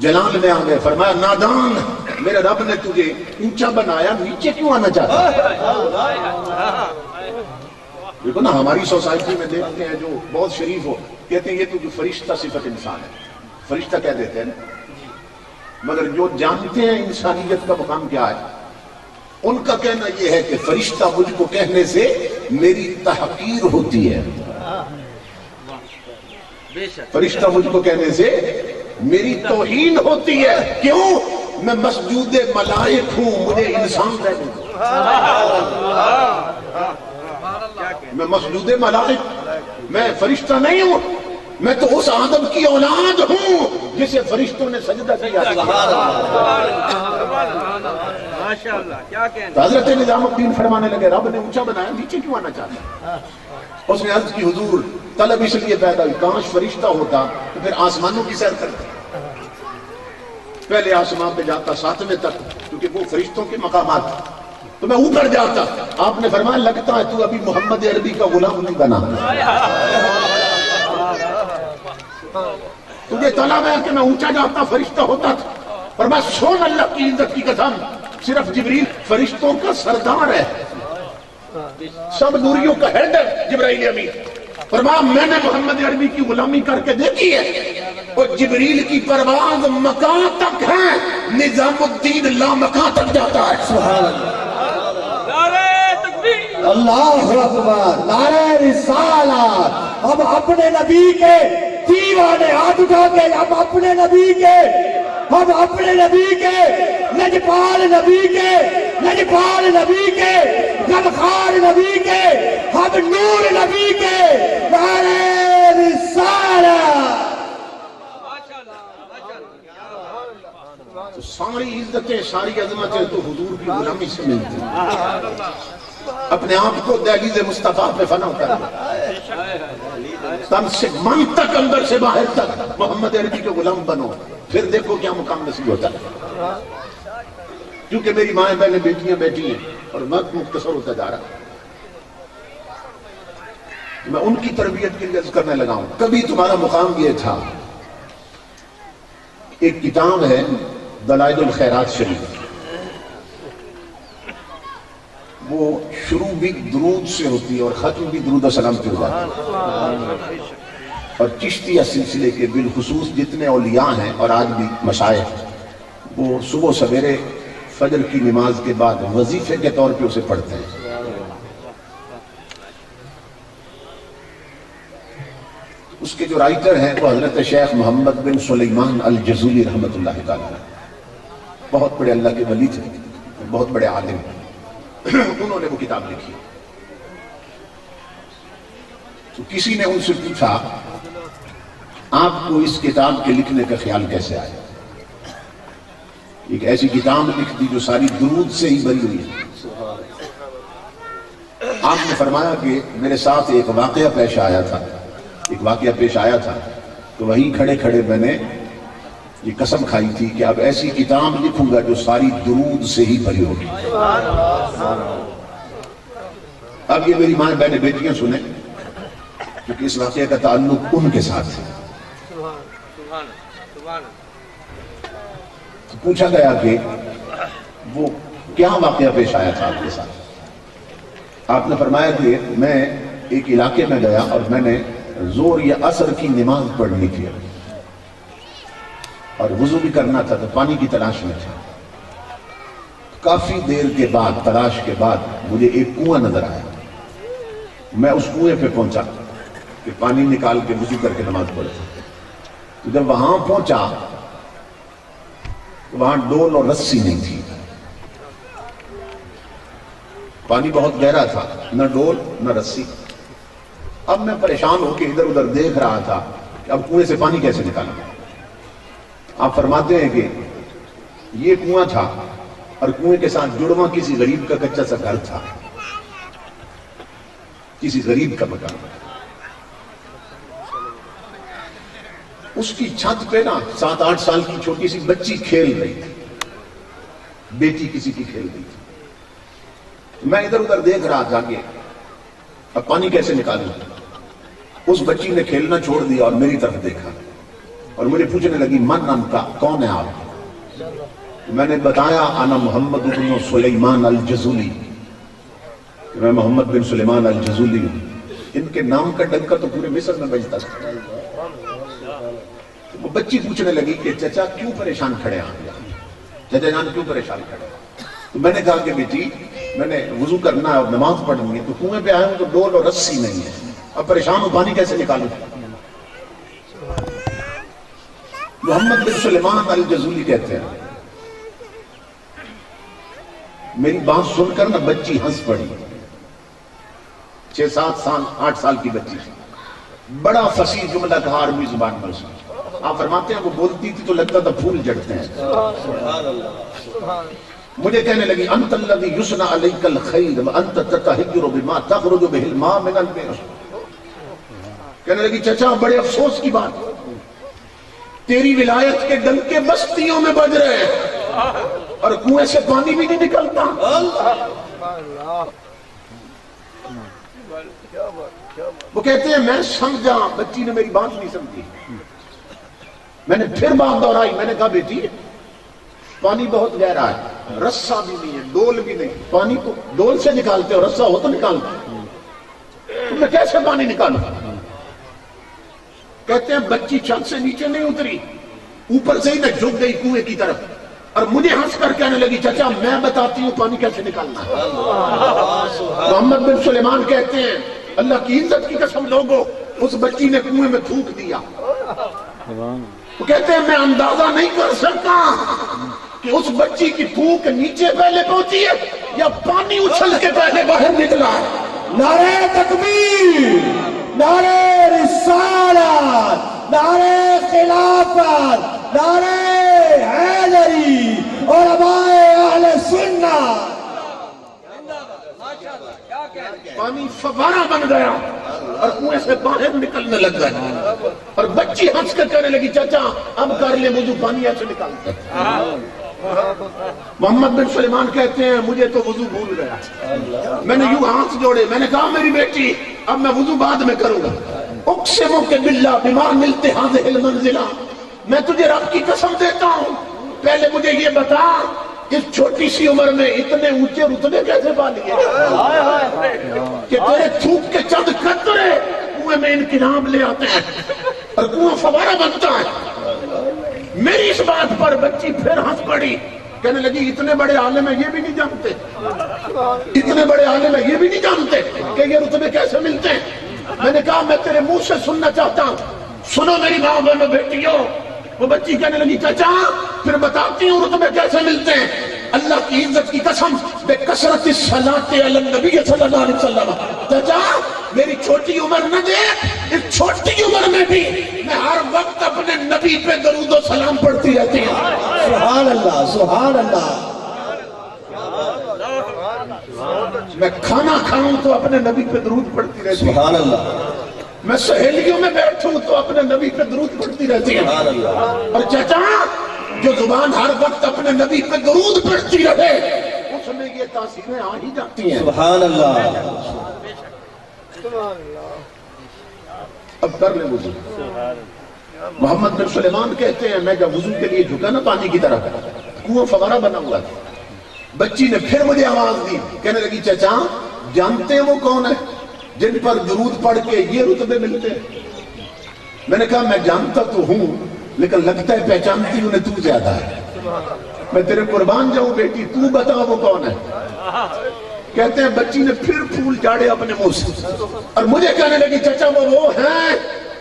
جلال میں آ گئے، فرمایا نادان، میرے رب نے تجھے اونچا بنایا، نیچے کیوں آنا چاہتا؟ دیکھو نا ہماری سوسائٹی میں دیکھتے ہیں جو بہت شریف ہو، کہتے ہیں یہ تو جو فرشتہ صفت انسان ہے، فرشتہ کہہ دیتے ہیں نا، مگر جو جانتے ہیں انسانیت کا مقام کیا ہے، ان کا کہنا یہ ہے کہ فرشتہ مجھ کو کہنے سے میری تحقیر ہوتی ہے، فرشتہ مجھ کو کہنے سے میری توہین ہوتی ہے، کیوں؟ میں مسجود ملائک ہوں، مجھے انسان رہنے دو۔ میں مسجود ملائک، میں فرشتہ نہیں ہوں، میں تو اس آدم کی اولاد ہوں جسے فرشتوں نے سجدہ کیا۔ حضرت نظام الدین فرمانے لگے رب نے اونچا بنایا، نیچے کیوں آنا چاہتا؟ اس نے عرض کی حضور طلب اس لیے پیدا ہوئی، کاش فرشتہ ہوتا تو پھر آسمانوں کی سیر کرتا، پہلے آسمان پہ جاتا 7ویں تک کیونکہ وہ فرشتوں کے مقامات، تو میں اوپر جاتا۔ آپ نے فرمایا لگتا ہے تو ابھی محمد عربی کا غلام نہیں بنا، تجھے طلب ہے کہ میں اونچا جاتا فرشتہ ہوتا تھا، اور میں سن اللہ کی عزت کی قسم صرف جبریل فرشتوں کا سردار ہے، سب نوریوں کا ہیڈ ہے جبرائیل امین۔ فرمایا میں نے محمد عربی کی غلامی کر کے دیکھی ہے، اور جبریل کی پرواز مکان تک ہے، نظام الدین لا مکان تک جاتا ہے۔ سبحان اللہ، نعرہ تکبیر، اللہ اکبر، نعرہ رسالت۔ ہم اپنے نبی کے دیوانے، ہاتھ اٹھا کے ہم اپنے نبی کے، ہم اپنے نبی کے، لجپال نبی کے، لجپال نبی کے، غمخوار نبی کے، ہم نور نبی کے، نعرہ رسالت۔ تو ساری عزتیں ساری عظمتیں تو حضور کی غلامی سے ملتی ہیں۔ اپنے آپ کو دہلیز مصطفیٰ پہ فنا کر تن سے من تک، اندر سے باہر تک محمد عربی کے غلام بنو، پھر دیکھو کیا مقام نصیب ہوتا ہے۔ کیونکہ میری مائیں بہنیں بیٹیاں بیٹھی ہیں اور وقت مختصر ہوتا جا رہا ہے، میں ان کی تربیت کے لیے عرض کرنے لگا ہوں۔ کبھی تمہارا مقام یہ تھا، ایک کتاب ہے دلائل الخیرات شریف، وہ شروع بھی درود سے ہوتی ہے اور ختم بھی درود و سلام پہ ہو جاتا ہے. اور چشتیہ سلسلے کے بالخصوص جتنے اولیاء ہیں اور آج بھی مشائخ وہ صبح سویرے فجر کی نماز کے بعد وظیفے کے طور پہ اسے پڑھتے ہیں. اس کے جو رائٹر ہیں وہ حضرت شیخ محمد بن سلیمان الجزولی رحمۃ اللہ تعالی، بہت بڑے اللہ کے ولی تھے، بہت بڑے عالم. انہوں نے وہ کتاب لکھی. تو کسی نے ان سے پوچھا آپ کو اس کتاب کے لکھنے کا خیال کیسے آیا؟ ایک ایسی کتاب لکھ دی جو ساری درود سے ہی بھری ہوئی ہے. آپ نے فرمایا کہ میرے ساتھ ایک واقعہ پیش آیا تھا تو وہیں کھڑے کھڑے میں نے یہ قسم کھائی تھی کہ اب ایسی کتاب لکھوں گا جو ساری درود سے ہی بھری ہوگی. اب یہ میری ماں بہنیں بیٹیاں سنیں کیونکہ اس واقعے کا تعلق ان کے ساتھ ہے. تو پوچھا گیا کہ وہ کیا واقعہ پیش آیا تھا آپ کے ساتھ؟ آپ نے فرمایا کہ میں ایک علاقے میں گیا اور میں نے زور یا عصر کی نماز پڑھنی تھی اور وضو بھی کرنا تھا تو پانی کی تلاش میں تھا. کافی دیر کے بعد تلاش کے بعد مجھے ایک کنواں نظر آیا. میں اس کنویں پہ پہنچا کہ پانی نکال کے وضو کر کے نماز پڑھا. تو جب وہاں پہنچا تو وہاں ڈول اور رسی نہیں تھی. پانی بہت گہرا تھا، نہ ڈول نہ رسی. اب میں پریشان ہو کے ادھر ادھر دیکھ رہا تھا کہ اب کنویں سے پانی کیسے نکالا. آپ فرماتے ہیں کہ یہ کنواں تھا اور کنویں کے ساتھ جڑواں کسی غریب کا کچا سا گھر تھا، کسی غریب کا مکان. اس کی چھت پہ نا 7-8 سال کی چھوٹی سی بچی کھیل رہی تھی، بیٹی کسی کی کھیل رہی تھی. میں ادھر ادھر دیکھ رہا تھا کہ اب پانی کیسے نکالوں. اس بچی نے کھیلنا چھوڑ دیا اور میری طرف دیکھا اور مجھے پوچھنے لگی من انت، کون ہے آپ؟ میں نے بتایا انا محمد بن سلیمان الجزولی، میں محمد بن سلیمان الجزولی ہوں. ان کے نام کا ڈنکا تو پورے مصر میں بجتا تھا. وہ بچی پوچھنے لگی کہ چچا کیوں پریشان کھڑے ہیں، چچا جان کیوں پریشان کھڑے ہیں؟ تو میں نے کہا کہ بیٹی میں نے وضو کرنا ہے اور نماز پڑھنی ہے تو کنویں پہ آیا ہوں تو ڈول اور رسی نہیں ہے، اب پریشان ہوں پانی کیسے نکالوں. محمد بن سلیمان الجزولی کہتے ہیں میری بات سن کر نا بچی ہنس پڑی. 6-7 سال 8 سال کی بچی تھی. بڑا فصیح جملہ کہا عربی زبان میں. آپ فرماتے ہیں وہ بولتی تھی تو لگتا تھا پھول جڑتے ہیں. مجھے کہنے لگی انت الذی یصنع علیک الخیر وانت تتحجر بما تخرج به الماء من البئر. کہنے لگی چچا بڑے افسوس کی بات، تیری ولایت کے ڈنکے بستیوں میں بج رہے ہیں اور کنویں سے پانی بھی نہیں نکلتا. وہ کہتے ہیں میں سمجھا، بچی نے میری بات نہیں سمجھی. میں نے پھر بات دہرائی، میں نے کہا بیٹی پانی بہت گہرا ہے، رسا بھی نہیں ہے، ڈول بھی نہیں. پانی کو ڈول سے نکالتے ہو، رسا ہو تو نکالتے، تو میں کیسے پانی نکالوں؟ کہتے ہیں بچی چھت سے نیچے نہیں اتری، اوپر سے ہی نہ جھک گئی کنویں کی طرف اور مجھے ہنس کر کہنے لگی چچا میں بتاتی ہوں پانی کیسے نکالنا ہے. محمد بن سلیمان کہتے ہیں اللہ کی عزت کی قسم لوگو اس بچی نے کنویں میں تھوک دیا. وہ کہتے ہیں میں اندازہ نہیں کر سکتا کہ اس بچی کی پھونک نیچے پہلے پہنچی ہے یا پانی اچھل کے پہلے باہر نکلا ہے. نعرہ تکبیر، نعرہ رسالت، نعرہ خلافت، نعرہ حیدری اور ابائے اہل سنت. پانی فوارہ بن گیا اور کنویں سے باہر نکلنے لگ گیا اور بچی ہنس کر کہنے لگی چچا اب کر لے وضو پانی ایسے نکالتا. محمد بن سلیمان کہتے ہیں مجھے تو وضو بھول گیا. میں نے یوں ہاتھ جوڑے، میں نے کہا میری بیٹی اب میں وضو بعد میں کروں گا. اقسم باللہ بما ملتے هذه المنزلہ، میں تجھے رب کی قسم دیتا ہوں پہلے مجھے یہ بتا اس چھوٹی سی عمر میں اتنے اونچے رتبے کیسے پا لیے کہ تیرے تھوک کے چند قطرے کنویں میں انقلاب لے آتے ہیں اور کنواں فوارہ بنتا ہے۔ میری اس بات پر بچی پھر ہنس پڑی، کہنے لگی اتنے بڑے عالم ہیں یہ بھی نہیں جانتے، اتنے بڑے عالم ہیں یہ بھی نہیں جانتے کہ یہ رتبے کیسے ملتے ہیں۔ میں نے کہا میں تیرے منہ سے سننا چاہتا ہوں، سنو میری ماں بہنوں بیٹیوں۔ وہ بچی کہنے لگی چچا پھر بتاتی ہوں رتبے کیسے ملتے ہیں۔ اللہ کی عزت کی قسم، بے کثرت الصلاۃ علی النبی صلی اللہ علیہ وسلم، چچا میری چھوٹی عمر نہ دیکھ، اس چھوٹی عمر میں بھی میں ہر وقت اپنے نبی پہ درود و سلام پڑھتی رہتی ہوں۔ سبحان اللہ، سبحان اللہ۔ میں کھانا کھاؤں تو اپنے نبی پہ درود پڑھتی رہتی ہوں، سبحان اللہ۔ میں سہیلیوں میں بیٹھوں تو اپنے نبی پہ درود پڑھتی رہتی ہوں۔ اور چچا جو زبان ہر وقت اپنے نبی پہ درود پڑھتی رہے اس میں یہ تاثیریں آ ہی جاتی ہیں۔ سبحان اللہ۔ اب کر لیں وضو۔ محمد بن سلیمان کہتے ہیں میں جب وضو کے لیے جھکا نا پانی کی طرف، کنواں فوارہ بنا ہوا تھا، بچی نے پھر مجھے آواز دی، کہنے لگی چچا جانتے ہیں وہ کون ہے جن پر درود پڑھ کے یہ رتبے ملتے ہیں؟ میں نے کہا میں جانتا تو ہوں لیکن لگتا ہے پہچانتی انہیں تو زیادہ ہے۔ میں تیرے قربان جاؤں بیٹی، تو بتا وہ کون ہے؟ کہتے ہیں بچی نے پھر پھول جاڑے اپنے منہ سے اور مجھے کہنے لگی چچا وہ ہیں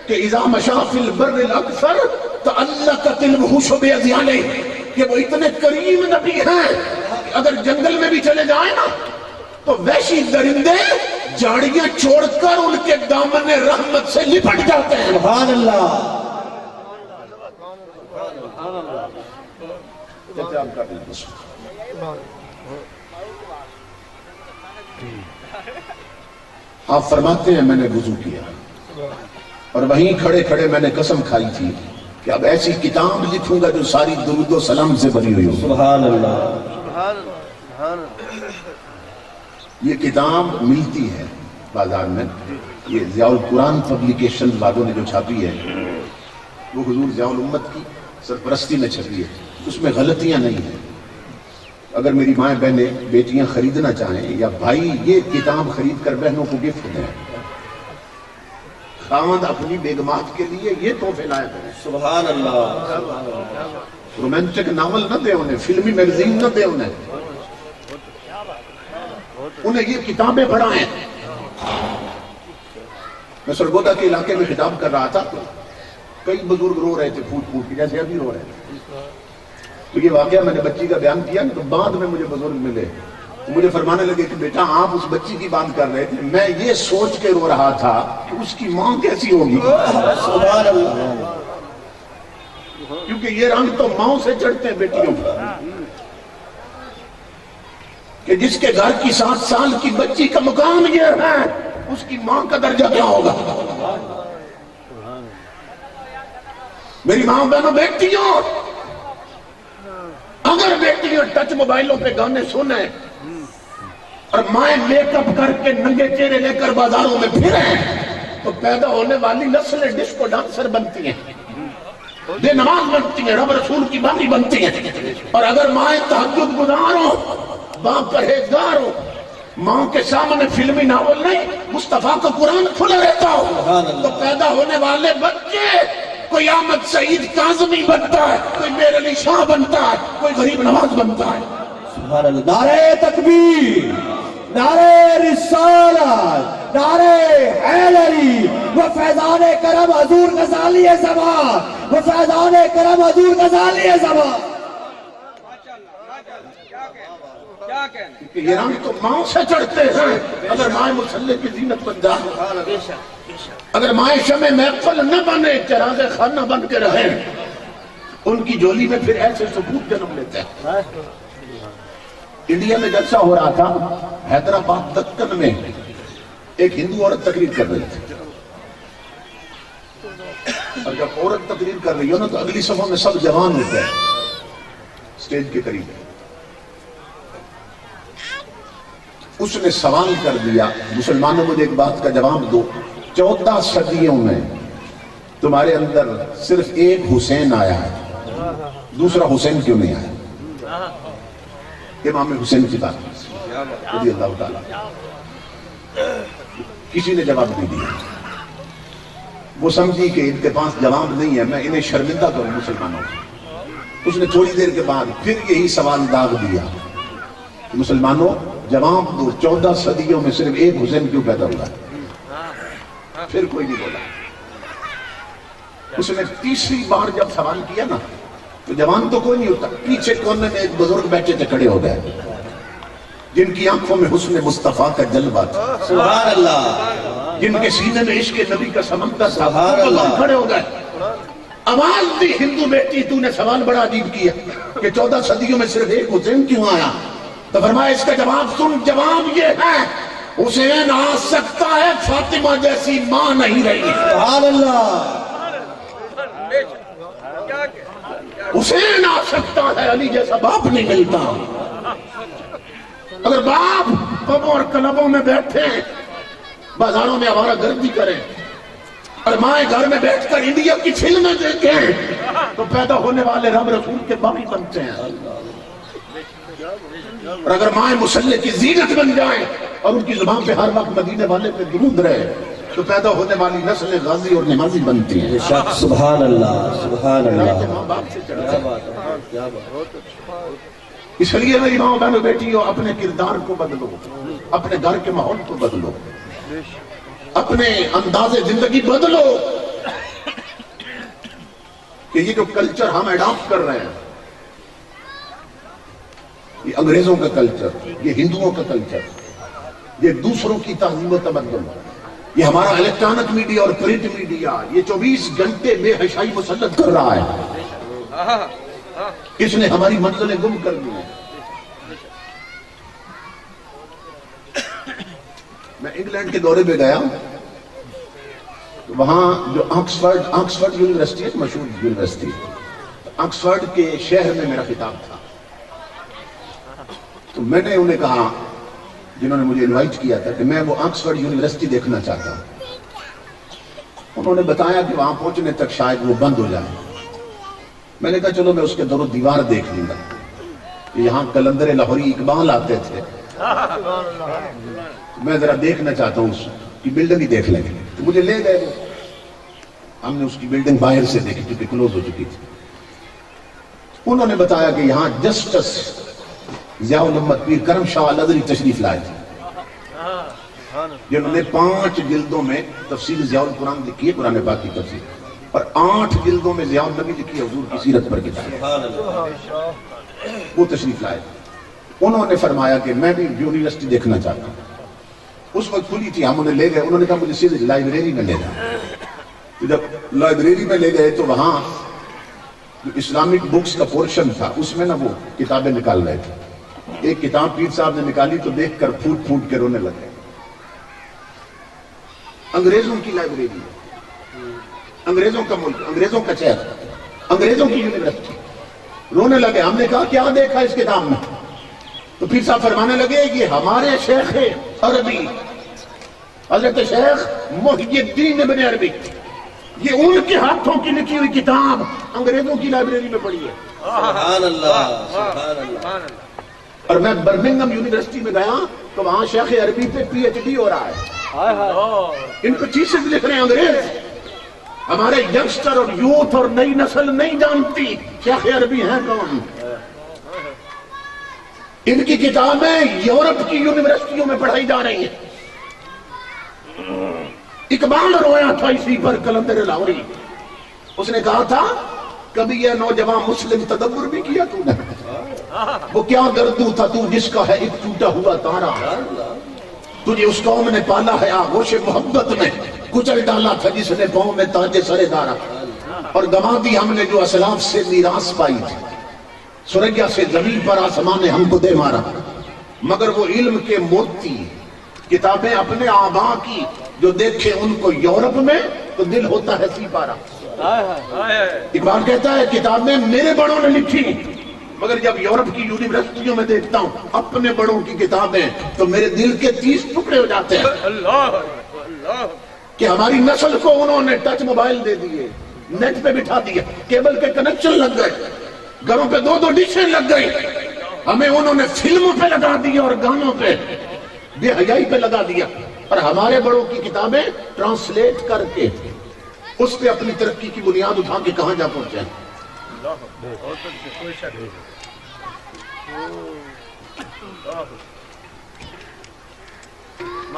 کہ اذا مشى في البر الاكثر تعلقت الوحوش باذياله، کہ وہ اتنے کریم نبی ہیں اگر جنگل میں بھی چلے جائیں نا تو وحشی درندے جاڑیاں چھوڑ کر ان کے دامن رحمت سے لپٹ جاتے ہیں۔ سبحان اللہ۔ آپ فرماتے ہیں میں نے وضو کیا اور وہیں کھڑے کھڑے میں نے قسم کھائی تھی کہ اب ایسی کتاب لکھوں گا جو ساری درود و سلام سے بھری ہوئی ہو۔ سبحان اللہ۔ یہ کتاب ملتی ہے بازار میں، یہ ضیاء القرآن پبلیکیشن والوں نے جو چھاپی ہے وہ حضور ضیاء الامت کی سرپرستی میں چھپی ہے، اس میں غلطیاں نہیں ہیں۔ اگر میری مائیں بہنیں بیٹیاں خریدنا چاہیں یا بھائی یہ کتاب خرید کر بہنوں کو گفٹ دیں، خاوند اپنی بیگمات کے لیے یہ تحفے لائے ہیں۔ سبحان اللہ۔ رومانٹک ناول نہ دے انہیں، فلمی میگزین نہ دے انہیں یہ کتابیں پڑھائیں۔ میں سرگودا کے علاقے میں خطاب کر رہا تھا، کئی بزرگ رو رہے تھے پھوٹ پھوٹ کے، جیسے ابھی رو رہے تھے۔ تو یہ واقعہ میں نے بچی کا بیان کیا تو بعد میں مجھے بزرگ ملے، مجھے فرمانے لگے کہ بیٹا آپ اس بچی کی بات کر رہے تھے، میں یہ سوچ کے رو رہا تھا کہ اس کی ماں کیسی ہوگی۔ سبحان اللہ۔ کیونکہ یہ رنگ تو ماں سے چڑھتے ہیں بیٹیوں پر، کہ جس کے گھر کی 7 سال کی بچی کا مقام یہ ہے اس کی ماں کا درجہ کیا ہوگا۔ میری ماں بہنوں بیٹیوں، اگر بیٹیوں ٹچ موبائلوں پہ گانے سنیں اور مائیں میک اپ کر کے ننگے چہرے لے کر بازاروں میں پھریں تو پیدا ہونے والی نسلیں ڈسکو ڈانسر بنتی ہیں، بے نماز بنتی ہیں، رب رسول کی بانی بنتی ہیں۔ اور اگر مائیں تہجد گزار ہوں، باپ پرہیزگار ہو، ماں کے سامنے فلمی ناول نہیں مصطفیٰ کا قرآن کھلا رہتا ہو تو پیدا ہونے والے بچے کوئی احمد سعید کاظمی بنتا ہے، کوئی میر علی شاہ بنتا ہے، کوئی غریب نواز بنتا ہے۔ سبحان اللہ۔ نعرہ تکبیر، نعرہ رسالت، نعرہ حیدری، وہ فیضان کرم حضور غزالی زمان، وہ فیضان کرم حضور غزالی زمان۔ کہ یہ رنگ تو ماں سے چڑھتے ہیں اگر مائیں مسلح کی زینت بن جائے، اگر مائیں شمع محفل نہ بنے چراغ خانہ بن کے رہیں، ان کی جولی میں پھر ایسے ثبوت جنم لیتے ہیں۔ انڈیا میں جلسہ ہو رہا تھا، حیدرآباد دکن میں ایک ہندو عورت تقریر کر رہی تھی، اور جب عورت تقریر کر رہی ہو نا تو اگلی صفوں میں سب جوان ہوتے ہیں سٹیج کے قریب۔ اس نے سوال کر دیا، مسلمانوں مجھے ایک بات کا جواب دو، 14 صدیوں میں تمہارے اندر صرف ایک حسین آیا ہے، دوسرا حسین کیوں نہیں آیا؟ امام حسین کی بات رضی اللہ تعالیٰ. کسی نے جواب نہیں دیا. وہ سمجھی کہ ان کے پاس جواب نہیں ہے، میں انہیں شرمندہ کروں مسلمانوں کو. اس نے تھوڑی دیر کے بعد پھر یہی سوال داغ دیا، مسلمانوں جواب دو، 14 صدیوں میں صرف ایک حسین کیوں پیدا ہوا؟ پھر کوئی نہیں بولا. اس نے تیسری بار جب سوال کیا نا تو جوان تو کوئی نہیں ہوتا. پیچھے کونے میں ایک بزرگ بیٹھے تھے، کھڑے ہو گئے، جن کی آنکھوں میں حسن مصطفیٰ کا جلوہ تھا، سبحان اللہ، جن کے سینے میں عشق نبی کا سمندر تھا. سبحان وہ اللہ. کھڑے ہو گئے. آواز دی، ہندو بیٹی تو نے سوال بڑا عجیب کیا کہ 14 صدیوں میں صرف ایک حسین کیوں آیا؟ تو فرمایا اس کا جواب سن. جواب یہ ہے حسین آ سکتا ہے، فاطمہ جیسی ماں نہیں رہی. سبحان اللہ، حسین آ سکتا ہے، علی جیسا باپ نہیں ملتا. اگر باپ پبوں اور کلبوں میں بیٹھے بازاروں میں آوارہ گردی کریں اور مائیں گھر میں بیٹھ کر انڈیا کی فلمیں دیکھیں تو پیدا ہونے والے رب رسول کے باقی بنتے ہیں. اور اگر مائیں مسلح کی زینت بن جائیں اور ان کی زبان پہ ہر وقت مدینے والے پہ درود رہے تو پیدا ہونے والی نسل غازی اور نمازی بنتی ہیں. سبحان اللہ، سبحان اللہ. ماں باپ سے چڑھتا ہے. اس لیے میری ماں بہنوں بیٹیوں، اپنے کردار کو بدلو، اپنے گھر کے ماحول کو بدلو، اپنے انداز زندگی بدلو. کہ یہ جو کلچر ہم اڈاپٹ کر رہے ہیں، یہ انگریزوں کا کلچر، یہ ہندوؤں کا کلچر، یہ دوسروں کی تہذیب و تمدن، یہ ہمارا الیکٹرانک میڈیا اور پرنٹ میڈیا، یہ 24 گھنٹے بے حیائی مسلط کر رہا ہے. اس نے ہماری منزلیں گم کر دی ہیں. میں انگلینڈ کے دورے پہ گیا، وہاں جو آکسفورڈ یونیورسٹی ہے، مشہور یونیورسٹی، آکسفورڈ کے شہر میں میرا خطاب تھا. تو میں نے انہیں کہا، جنہوں نے مجھے انوائٹ کیا تھا، کہ میں وہ آکسفورڈ یونیورسٹی دیکھنا چاہتا ہوں. انہوں نے بتایا کہ وہاں پہنچنے تک شاید وہ بند ہو جائے. میں نے کہا چلو میں اس کے در و دیوار دیکھ لوں گا. یہاں قلندر لاہوری اقبال آتے تھے، میں ذرا دیکھنا چاہتا ہوں، اس کی بلڈنگ ہی دیکھ لیں گے. تو مجھے لے گئے. ہم نے اس کی بلڈنگ باہر سے دیکھی کیونکہ کلوز ہو چکی تھی. انہوں نے بتایا کہ یہاں جسٹس ضیاء الامت پیر کرم شاہ الازہری تشریف لائے تھے، جنہوں نے 5 جلدوں میں تفسیر ضیاء القرآن لکھی ہے، قرآن پاک کی تفسیر، اور 8 جلدوں میں ضیاء النبی لکھی ہے، حضور کی سیرت پر کتاب. وہ تشریف لائے. انہوں نے فرمایا کہ میں بھی یونیورسٹی دیکھنا چاہتا ہوں. اس وقت کھلی تھی، ہم انہیں لے گئے. انہوں نے کہا مجھے سیدھے لائبریری میں لے جائیں. تو جب لائبریری میں لے گئے تو وہاں جو اسلامک بکس کا پورشن تھا، اس میں نہ وہ کتابیں نکال رہے تھے. ایک کتاب پیر صاحب نے نکالی تو دیکھ کر پھوٹ پھوٹ کے رونے لگے. انگریزوں کی لائبریری، انگریزوں کا ملک، انگریزوں کا شہر، انگریزوں کی یونیورسٹی. رونے لگے. ہم نے کہا کیا دیکھا اس کتاب میں؟ تو پیر صاحب فرمانے لگے یہ ہمارے شیخ عربی حضرت شیخ محی الدین ابن عربی، یہ ان کے ہاتھوں کی لکھی ہوئی کتاب انگریزوں کی لائبریری میں پڑھی ہے. سبحان اللہ، سبحان اللہ. اور میں برمنگھم یونیورسٹی میں گیا تو وہاں شیخ عربی پہ پی ایچ ڈی ہو رہا ہے. ان کو چیزیں لکھ رہے ہیں انگریز. ہمارے ینگسٹر اور یوتھ اور نئی نسل نہیں جانتی شیخ عربی ہیں کون. ان کی کتابیں یورپ کی یونیورسٹیوں میں پڑھائی جا رہی ہیں. اقبال رویا تھا اسی پر، قلندر لاہوری. اس نے کہا تھا کبھی یہ نوجوان مسلم تدبر بھی کیا تو نے؟ وہ کیا گردو تھا تو جس کا ہے ایک ٹوٹا ہوا تارا. تجھے اس قوم نے پالا ہے آغوش محبت میں، کچل ڈالا تھا جس نے پاؤں میں تاج سر دارا. اور گنوا دی ہم نے جو اسلاف سے میراث پائی تھی، سرگیا سے زمین پر آسمان نے ہم کو دے مارا. مگر وہ علم کے موتی کتابیں اپنے آبا کی جو دیکھے ان کو یورپ میں تو دل ہوتا ہے سی پارا. اقبال کہتا ہے کتابیں میرے بڑوں نے لکھی، مگر جب یورپ کی یونیورسٹیوں میں دیکھتا ہوں اپنے بڑوں کی کتابیں تو میرے دل کے 30 ٹکڑے ہو جاتے ہیں. کہ ہماری نسل کو انہوں نے ٹچ موبائل دے دیے، نیٹ پہ بٹھا دیا، کیبل کے کنیکشن لگ گئے، گھروں پہ 2 ڈشیں لگ گئی. ہمیں انہوں نے فلموں پہ لگا دیا اور گانوں پہ بے حیائی پہ لگا دیا، اور ہمارے بڑوں کی کتابیں ٹرانسلیٹ کر کے اس پہ اپنی ترقی کی بنیاد اٹھا کے کہاں جا پہنچے ہیں۔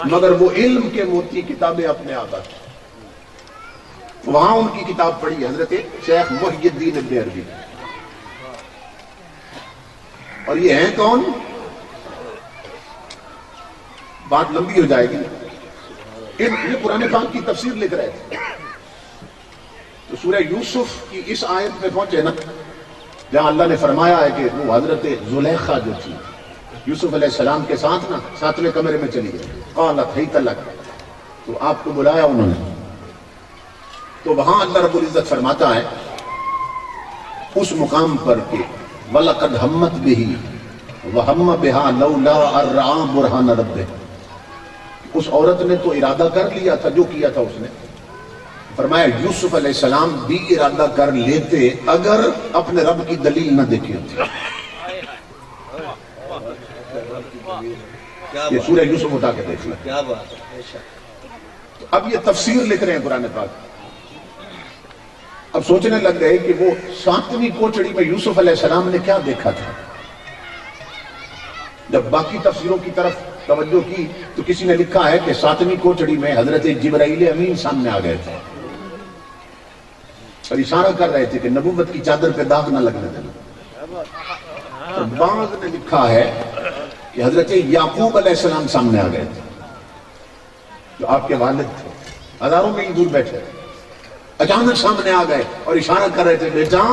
مگر وہ علم کے موتی کتابیں اپنے آپ آتی، وہاں ان کی کتاب پڑھی ہے حضرت شیخ محی الدین ابن عربی، اور یہ ہیں کون؟ بات لمبی ہو جائے گی، یہ قرآن پاک کی تفسیر لکھ رہے تھے، تو سورہ یوسف کی اس آیت میں پہنچے نا جہاں اللہ نے فرمایا ہے کہ وہ حضرت زلیخا جو تھی یوسف علیہ السلام کے ساتھ نا 7ویں کمرے میں چلی گئی، قالت حیت لک، تو آپ کو بلایا انہوں نے، تو وہاں اللہ رب العزت فرماتا ہے اس مقام پر کہ وَلَقَدْ هَمَّتْ بِهِ وَهَمَّ بِهَا لَوْلَا أَن رَأَىٰ بُرْهَانَ رَبِّهِ، اس عورت نے تو ارادہ کر لیا تھا جو کیا تھا اس نے، فرمایا یوسف علیہ السلام بھی ارادہ کر لیتے اگر اپنے رب کی دلیل نہ دیکھی ہوتی۔ یہ سورہ یوسف اٹھا کے دیکھ لیں، کیا بات ہے۔ اب یہ تفسیر لکھ رہے ہیں قرآن پاک، اب سوچنے لگ گئے کہ وہ 7ویں کوٹڑی میں یوسف علیہ السلام نے کیا دیکھا تھا۔ جب باقی تفسیروں کی طرف توجہ کی تو کسی نے لکھا ہے کہ 7ویں کوٹڑی میں حضرت جبرائیل امین سامنے آ گئے تھے اور اشارہ کر رہے تھے کہ نبوت کی چادر پہ داغ نہ لگنے دینا، اور بعض نے لکھا ہے کہ حضرت یعقوب علیہ السلام سامنے آ گئے تھے جو آپ کے والد تھے، ہزاروں میل دور بیٹھے، اچانک سامنے آ گئے اور اشارہ کر رہے تھے بیٹا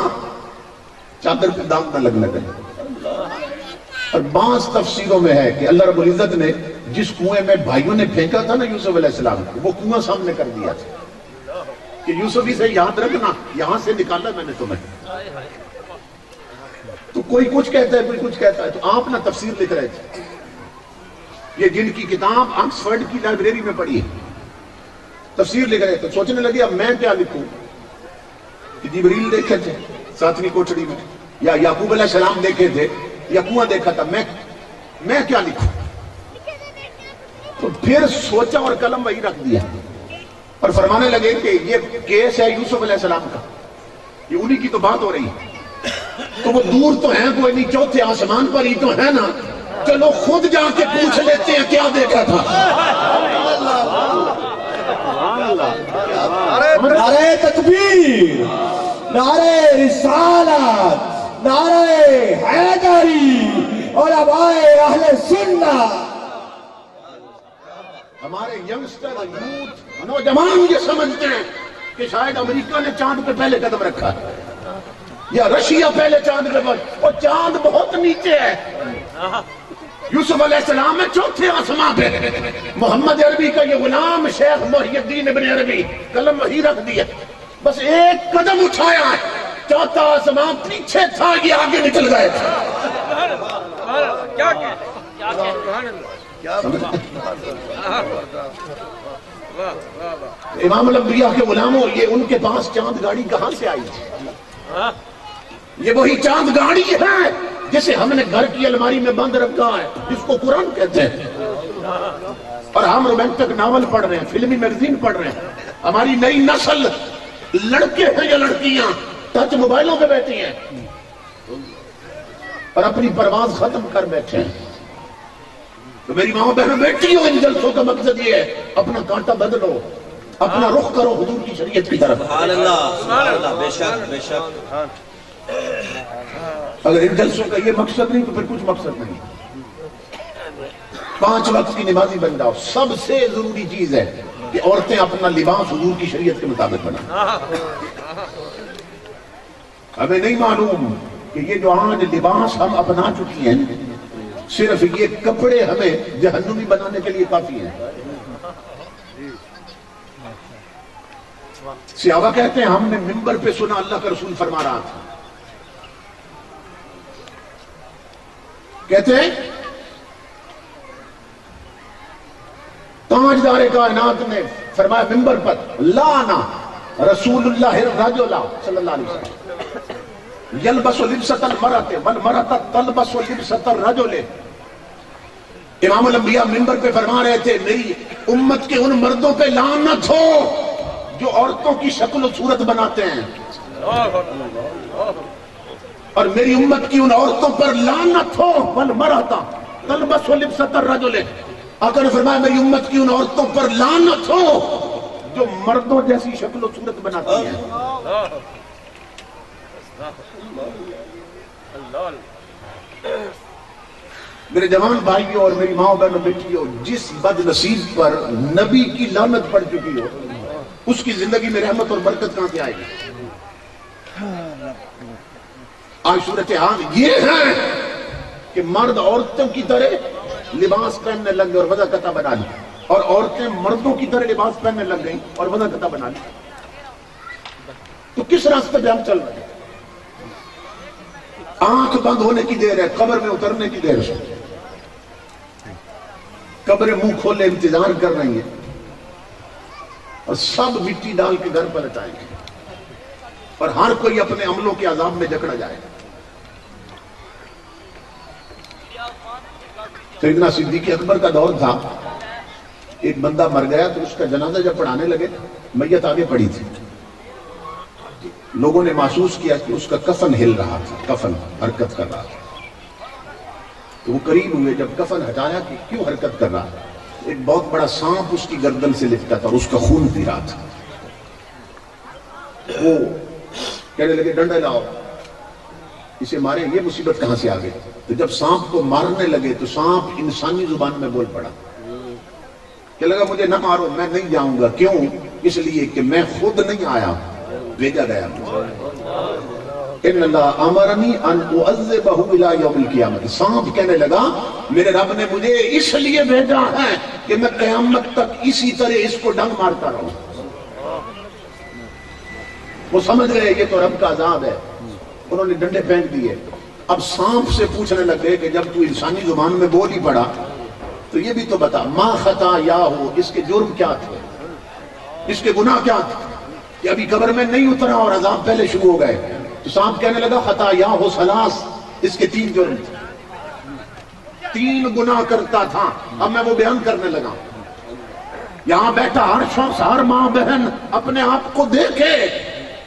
چادر پہ داغ نہ لگنے دینا۔ اور بعض تفسیروں میں ہے کہ اللہ رب العزت نے جس کنویں میں بھائیوں نے پھینکا تھا نا یوسف علیہ السلام کو، وہ کنواں سامنے کر دیا تھا کہ یوسف ہی سے یاد رکھنا، یہاں سے نکالا میں نے تمہیں۔ تو کوئی کچھ کہتا ہے کوئی کچھ کہتا ہے، تو آپ نہ تفسیر لکھ رہے تھے، یہ جن کی کتاب آکسفورڈ کی لائبریری میں پڑھی ہے تفسیر لکھ رہے تھے، سوچنے لگے اب میں کیا لکھوں کہ جبریل دیکھے تھے 7ویں کوٹڑی میں، یا یعقوب علیہ السلام دیکھے تھے، یا کنواں دیکھا تھا، میں کیا لکھوں؟ تو پھر سوچا اور قلم وہی رکھ دیا اور فرمانے لگے کہ یہ کیس ہے یوسف علیہ السلام کا، یہ انہی کی تو بات ہو رہی ہے، تو وہ دور تو ہیں کوئی نہیں، چوتھے آسمان پر ہی تو ہے نا، چلو خود جا کے پوچھ لیتے ہیں کیا دیکھا تھا۔ نعرہ تکبیر، نعرہ رسالت، نعرہ حیدری، علماء اہل سنت۔ ہمارے ینگسٹر یوتھ نوجوان یہ سمجھتے ہیں کہ شاید امریکہ نے چاند پہ پہلے قدم رکھا ہے یا رشیا پہلے چاند پہ، اور چاند بہت نیچے ہے، یوسف علیہ السلام میں 4تھے آسمان پہ، محمد عربی کا یہ غلام شیخ محی الدین ابن عربی قلم وہی رکھ دیا، بس ایک قدم اٹھایا ہے، 4تھا آسمان پیچھے تھا، یہ آگے نکل گئے تھے۔ امام الانبیاء کے غلاموں، یہ ان کے پاس چاند گاڑی کہاں سے آئی تھی؟ یہ وہی چاند گاڑی ہے جسے ہم نے گھر کی الماری میں بند رکھا ہے، جس کو قرآن کہتے ہیں، اور ہم رومانٹک ناول پڑھ رہے ہیں، فلمی میگزین پڑھ رہے ہیں، ہماری نئی نسل لڑکے ہیں یا لڑکیاں ٹچ موبائلوں پہ بیٹھی ہیں اور اپنی پرواز ختم کر بیٹھے ہیں۔ تو میری ماں بہنوں بیٹھی ہو، ان جلسوں کا مقصد یہ ہے اپنا کانٹا بدلو، اپنا رخ کرو حضور کی شریعت کی طرف۔ سبحان اللہ، سبحان اللہ، بے شک بے شک۔ اگر ان جلسوں کا یہ مقصد نہیں تو پھر کچھ مقصد نہیں۔ 5 وقت کی نمازی بن جاؤ، سب سے ضروری چیز ہے کہ عورتیں اپنا لباس حضور کی شریعت کے مطابق بنائیں۔ ہمیں نہیں معلوم کہ یہ جو آج لباس ہم اپنا چکی ہیں، صرف یہ کپڑے ہمیں جہنمی بنانے کے لیے کافی ہیں۔ صحابہ کہتے ہیں ہم نے منبر پہ سنا اللہ کا رسول فرما رہا تھا، کہتے ہیں تاجدار کائنات نے فرمایا منبر پر، لانا رسول اللہ الرجل صلی اللہ علیہ وسلم، یلبس لبسۃ المرأۃ والمرأۃ تلبس لبسۃ الرجل. امام الانبیاء منبر پہ فرما رہے تھے میری امت کے ان مردوں پہ لعنت ہو جو عورتوں کی شکل و صورت بناتے ہیں، اور میری امت کی ان عورتوں پر لعنت ہو والمرأۃ تلبس لبسۃ الرجل. آقا نے فرمایا میری امت کی ان عورتوں پر لعنت ہو جو مردوں جیسی شکل و صورت بناتی ہیں. میرے جوان بھائیوں اور میری ماں بہنوں بیٹیوں، جس بد نصیب پر نبی کی لعنت پڑ چکی ہو اس کی زندگی میں رحمت اور برکت کہاں سے آئے گی؟ آج صورتحال یہ ہے کہ مرد عورتوں کی طرح لباس پہننے لگ گئے اور وضع قطع بنا لی، اور عورتیں مردوں کی طرح لباس پہننے لگ گئیں اور وضع قطع بنا لی. تو کس راستے پہ ہم چل رہے ہیں؟ آنکھ بند ہونے کی دیر ہے، قبر میں اترنے کی دیر ہے. قبریں منہ کھولے انتظار کر رہی ہیں اور سب مٹی ڈال کے گھر پر لٹائیں گے اور ہر کوئی اپنے عملوں کے عذاب میں جکڑا جائے گا. سیدنا صدیق اکبر کا دور تھا، ایک بندہ مر گیا تو اس کا جنازہ جب پڑھانے لگے میت آگے پڑی تھی. لوگوں نے محسوس کیا کہ اس کا کفن ہل رہا تھا، کفن حرکت کر رہا تھا. تو وہ قریب ہوئے، جب کفن ہٹایا کہ کیوں حرکت کر رہا تھا، ایک بہت بڑا سانپ اس کی گردن سے لپٹا تھا اور اس کا خون پی رہا تھا. وہ کہنے لگے ڈنڈا لاؤ اسے مارے، یہ مصیبت کہاں سے آ گئی. تو جب سانپ کو مارنے لگے تو سانپ انسانی زبان میں بول پڑا کہ لگا مجھے نہ مارو، میں نہیں جاؤں گا. کیوں؟ اس لیے کہ میں خود نہیں آیا، بھیجا گیا. ان اللہ امرنی ان اعذبہ الی یوم القیامت. سانپ کہنے لگا میرے رب نے مجھے اس لیے بھیجا ہے کہ میں قیامت تک اسی طرح اس کو ڈنگ مارتا رہوں. وہ سمجھ گئے یہ تو رب کا عذاب ہے، انہوں نے ڈنڈے پھینک دیے. اب سانپ سے پوچھنے لگے کہ جب تو انسانی زبان میں بول ہی پڑا تو یہ بھی تو بتا ما خطا یا ہو، اس کے جرم کیا تھے، اس کے گناہ کیا تھے کہ ابھی قبر میں نہیں اترا اور عذاب پہلے شروع ہو گئے. تو سانپ کہنے لگا خطا یا ہو سلاس، اس کے 3 جرم تھے، 3 گناہ کرتا تھا. اب میں وہ بیان کرنے لگا. یہاں بیٹھا ہر شخص، ہر ماں بہن اپنے آپ کو دیکھے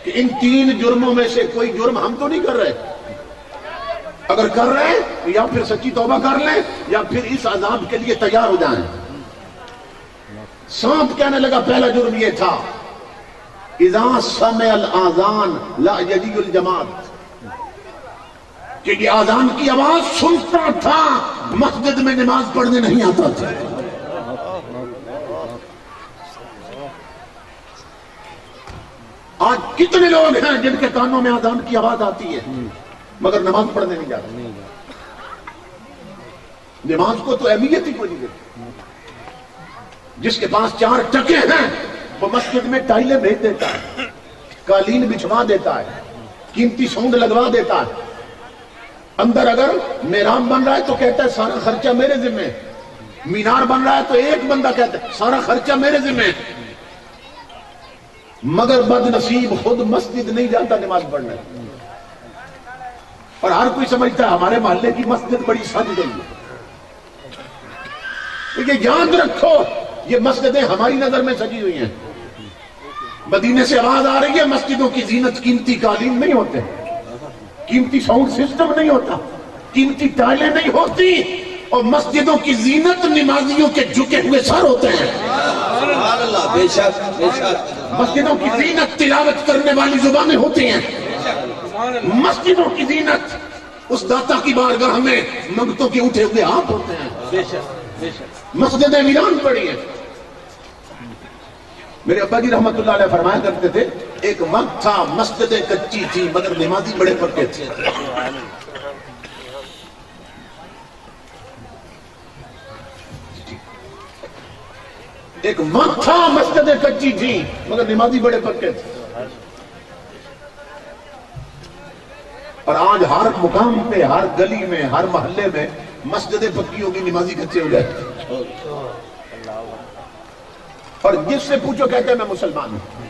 کہ ان 3 جرموں میں سے کوئی جرم ہم تو نہیں کر رہے. اگر کر رہے ہیں تو یا پھر سچی توبہ کر لیں یا پھر اس عذاب کے لیے تیار ہو جائیں. سانپ کہنے لگا پہلا جرم یہ تھا اذا سمع الاذان لا یجی الجماعت، کہ یہ آذان کی آواز سنتا تھا، مسجد میں نماز پڑھنے نہیں آتا تھا. آج کتنے لوگ ہیں جن کے کانوں میں آذان کی آواز آتی ہے مگر نماز پڑھنے نہیں جاتے. نماز کو تو اہمیت ہی کوئی نہیں دیتی. جس کے پاس 4 ٹکے ہیں وہ مسجد میں ٹائلیں بھیج دیتا ہے، قالین بچھوا دیتا ہے، قیمتی سونڈ لگوا دیتا ہے. اندر اگر محراب بن رہا ہے تو کہتا ہے سارا خرچہ میرے ذمہ، مینار بن رہا ہے تو ایک بندہ کہتا ہے سارا خرچہ میرے ذمہ. مگر بد نصیب خود مسجد نہیں جاتا نماز پڑھنے. اور ہر کوئی سمجھتا ہے ہمارے محلے کی مسجد بڑی سج گئی ہے. یہ یاد رکھو یہ مسجدیں ہماری نظر میں سجی ہوئی ہیں. مدینے سے آواز آ رہی ہے مسجدوں کی زینت قیمتی قالین نہیں ہوتے، قیمتی ساؤنڈ سسٹم نہیں ہوتا، قیمتی ٹائلیں نہیں ہوتی، اور مسجدوں کی زینت نمازیوں کے جھکے ہوئے سر ہوتے ہیں. سبحان اللہ، بے شک بے شک. مسجدوں کی زینت تلاوت کرنے والی زبانیں ہوتی ہیں. مسجدوں کی زینت اس داتا کی بارگاہ میں منگتوں کے اٹھے ہوئے ہاتھ ہوتے ہیں. بے شک بے شک. مسجدیں ویران پڑی ہیں. میرے ابا جی رحمت اللہ علیہ فرمایا کرتے تھے ایک وقت تھا مسجدیں کچی تھی مگر نمازی بڑے پکے تھے. ایک وقت تھا مسجدیں کچی تھی مگر نمازی بڑے پکے تھے. اور آج ہر مقام پہ، ہر گلی میں، ہر محلے میں مسجدیں پکی ہوگی، نمازی کچے ہو گئے. اور جس سے پوچھو کہتے ہیں میں مسلمان ہوں.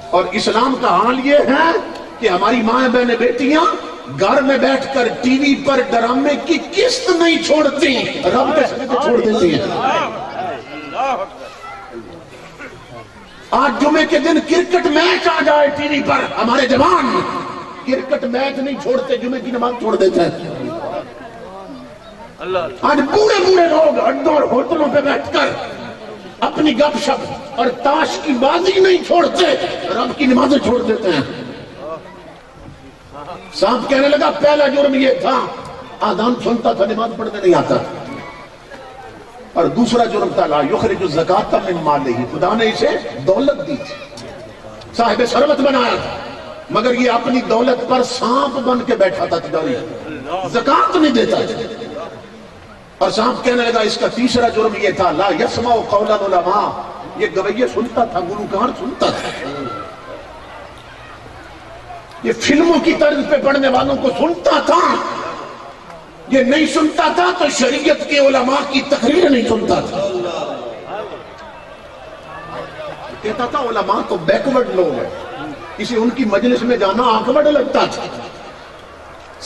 اور اسلام کا حال یہ ہے کہ ہماری ماں بہنیں بیٹیاں گھر میں بیٹھ کر ٹی وی پر ڈرامے کی قسط نہیں چھوڑتی، رب کے سجدے چھوڑ دیتی ہیں۔ آج جمعے کے دن کرکٹ میچ آ جائے ٹی وی پر، ہمارے جوان کرکٹ میچ نہیں چھوڑتے، جمعے کی نماز چھوڑ دیتے ہیں۔ آج بوڑھے بوڑھے لوگ اڈوں اور ہوٹلوں پہ بیٹھ کر اپنی گپ شپ اور تاش کی بازی نہیں چھوڑتے، رب کی نمازیں چھوڑ دیتے ہیں۔ سانپ کہنے لگا پہلا جرم یہ تھا آذان سنتا تھا، نماز پڑھنے نہیں آتا، اور دوسرا جرم تھا لا یخرج الزکاۃ من مالہ، خدا نے اسے دولت دی تھی، صاحب ثروت بنایا تھا، مگر یہ اپنی دولت پر سانپ بن کے بیٹھا تھا، تجاری زکات نہیں دیتا تھا۔ اور سانپ کہنے لگا اس کا تیسرا جرم یہ تھا لا یسمع قول العلماء، یہ گویے سنتا تھا، گلوکار سنتا تھا، یہ فلموں کی طرز پہ پڑھنے والوں کو سنتا تھا، یہ نہیں سنتا تھا تو شریعت کے علماء کی تقریر نہیں سنتا تھا۔ کہتا تھا علماء تو بیکورڈ لوگ ہیں، اسے ان کی مجلس میں جانا آکورڈ لگتا تھا۔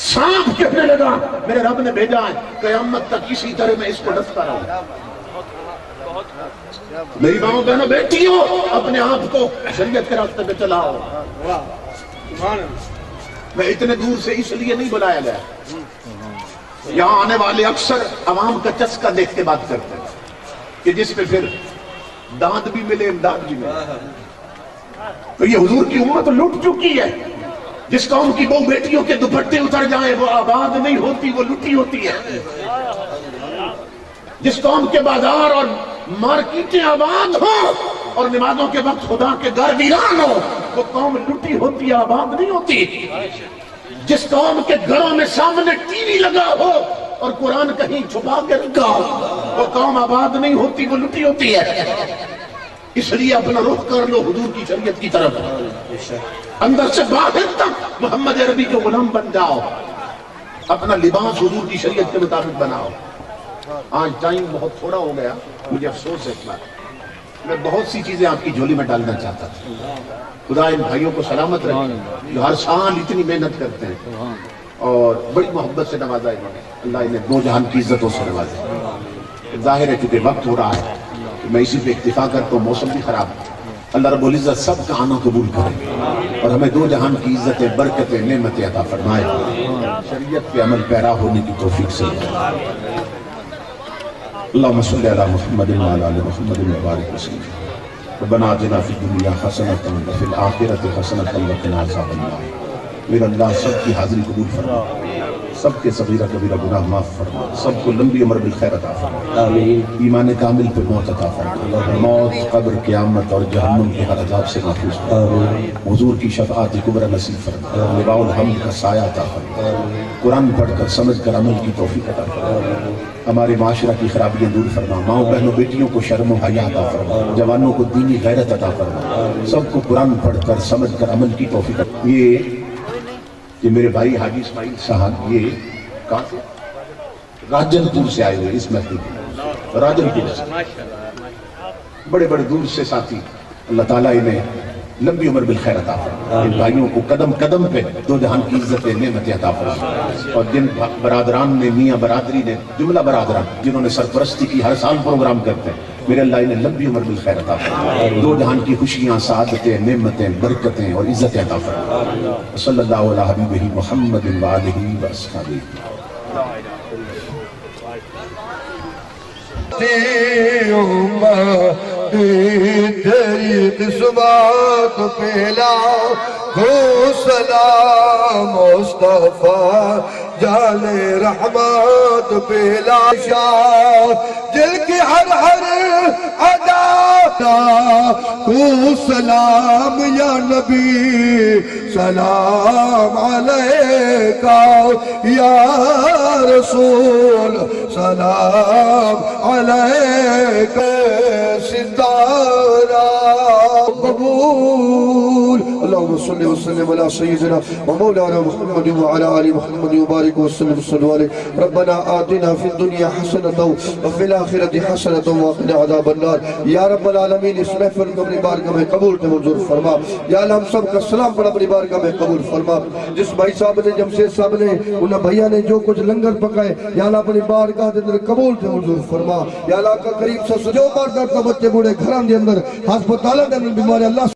سانپ کہنے لگا میرے رب نے بھیجا ہے قیامت تک اسی طرح میں اس کو ڈستا رہا ہوں۔ میری ماں بہنوں بیٹیوں، اپنے آپ کو شریعت کے راستے پہ چلاؤ۔ میں اتنے دور سے اس لیے نہیں بلایا گیا، یہاں آنے والے اکثر عوام کا چسکا دیکھ کے بات کرتے ہیں کہ جس پہ پھر دانت بھی ملے امداد بھی ملے۔ تو یہ حضور کی امت لٹ چکی ہے، جس قوم کی بہو بیٹیوں کے دوپٹے اتر جائیں وہ آباد نہیں ہوتی، وہ لٹی ہوتی ہے۔ جس قوم کے بازار اور مارکیٹیں آباد ہوں اور نمازوں کے وقت خدا کے گھر ویران ہو، وہ قوم لٹی ہوتی ہے، آباد نہیں ہوتی۔ جس قوم کے گھروں میں سامنے ٹی وی لگا ہو اور قرآن کہیں چھپا کے رکھا ہو، وہ قوم آباد نہیں ہوتی، وہ لٹی ہوتی ہے۔ اس لیے اپنا رخ کر لو حضور کی شریعت کی طرف، اندر سے باہر تک محمد عربی کے غلام بن جاؤ، اپنا لباس حضور کی شریعت کے مطابق بناؤ۔ آج ٹائم بہت تھوڑا ہو گیا، مجھے افسوس ہے، میں بہت سی چیزیں آپ کی جھولی میں ڈالنا چاہتا تھا۔ خدا ان بھائیوں کو سلامت رکھے جو ہر سال اتنی محنت کرتے ہیں اور بڑی محبت سے نوازا انہوں نے، اللہ انہیں دو جہان کی عزتوں سے نوازا۔ ظاہر ہے چونکہ وقت ہو رہا ہے میں اسی پہ اکتفا کرتا ہوں، موسم بھی خراب ہے۔ اللہ رب العزت سب کا آنا قبول کرے اور ہمیں دو جہان کی عزتیں، برکتیں، نعمتیں عطا فرمائے، شریعت پہ عمل پیرا ہونے کی توفیق سے۔ اللہم صلی علی محمد وعلی آل محمد وبارک وسلم۔ ربنا آتنا فی الدنیا حسنۃ وفی الآخرۃ حسنۃ وقنا عذاب النار۔ میرا اللہ سب کی حاضری قبول فرما، سب کے صغیرہ کبیرہ گناہ معاف فرما، سب کو لمبی عمر بالخیر عطا فرما، ایمان کامل پہ موت عطا فرما، موت، قبر، قیامت اور جہنم کے ہر عذاب سے محفوظ فرما، حضور کی شفاعت کبریٰ نصیب فرما، لواء الحمد کا سایہ عطا فرما، قرآن پڑھ کر سمجھ کر عمل کی توفیق عطا فرما، ہمارے معاشرہ کی خرابیاں دور فرما، ماؤں بہنوں بیٹیوں کو شرم و حیا عطا فرما، جوانوں کو دینی غیرت عطا فرما، سب کو قرآن پڑھ کر سمجھ کر عمل کی توفیق عطا۔ یہ میرے بھائی حاجی اسماعیل صاحب، یہ کہاں سے؟ راجن پور سے آئے ہوئے، اس مسجد میں راجن پور سے، بڑے بڑے دور سے ساتھی، اللہ تعالیٰ انہیں لمبی عمر بالخیر عطا فرما، ان بھائیوں کو قدم قدم پہ دو جہان کی عزتیں، نعمتیں عطا فرما، اور جن برادران نے، میاں برادری نے، جملہ برادران جنہوں نے سرپرستی کی، ہر سال پروگرام کرتے ہیں، میرے اللہ انہیں لمبی عمر بالخیر عطا فرما، دو جہان کی خوشیاں، سعادتیں، نعمتیں، برکتیں اور عزتیں عطا فرما۔ صلی اللہ علیہ حبیبہ محمد وآلہ وصحبہ۔ تیری قسمت پہلا ہو سلام مصطفیٰ جان رحمت پہلا شاہ دل کی ہر ہر ادا کو سلام یا نبی سلام علیکہ یا رسول سلام علیکہ ستارہ قبول اللہم صلی وسلم علی سیدنا و مولانا محمد وعلى آل محمد وبارک وسلم صلو علیہ ربنا آتنا فی الدنیا حسنۃ وفی الآخرۃ حسنۃ وقنا عذاب النار یا رب العالمین اس محفل کو اپنی بارگاہ میں قبول تے منظور فرما یا اللہ ہم سب کا سلام پر اپنی بارگاہ میں قبول فرما جس بھائی صاحب نے جمشید صاحب نے انہاں بھائیہ نے جو کچھ لنگر پکائے یا اللہ اپنی بارگاہ دے اندر قبول تے منظور فرما یا اللہ کا قریب سے سجو بار در بچے بوڑھے گھران دے اندر ہسپتالوں دے اندر بیمار اللہ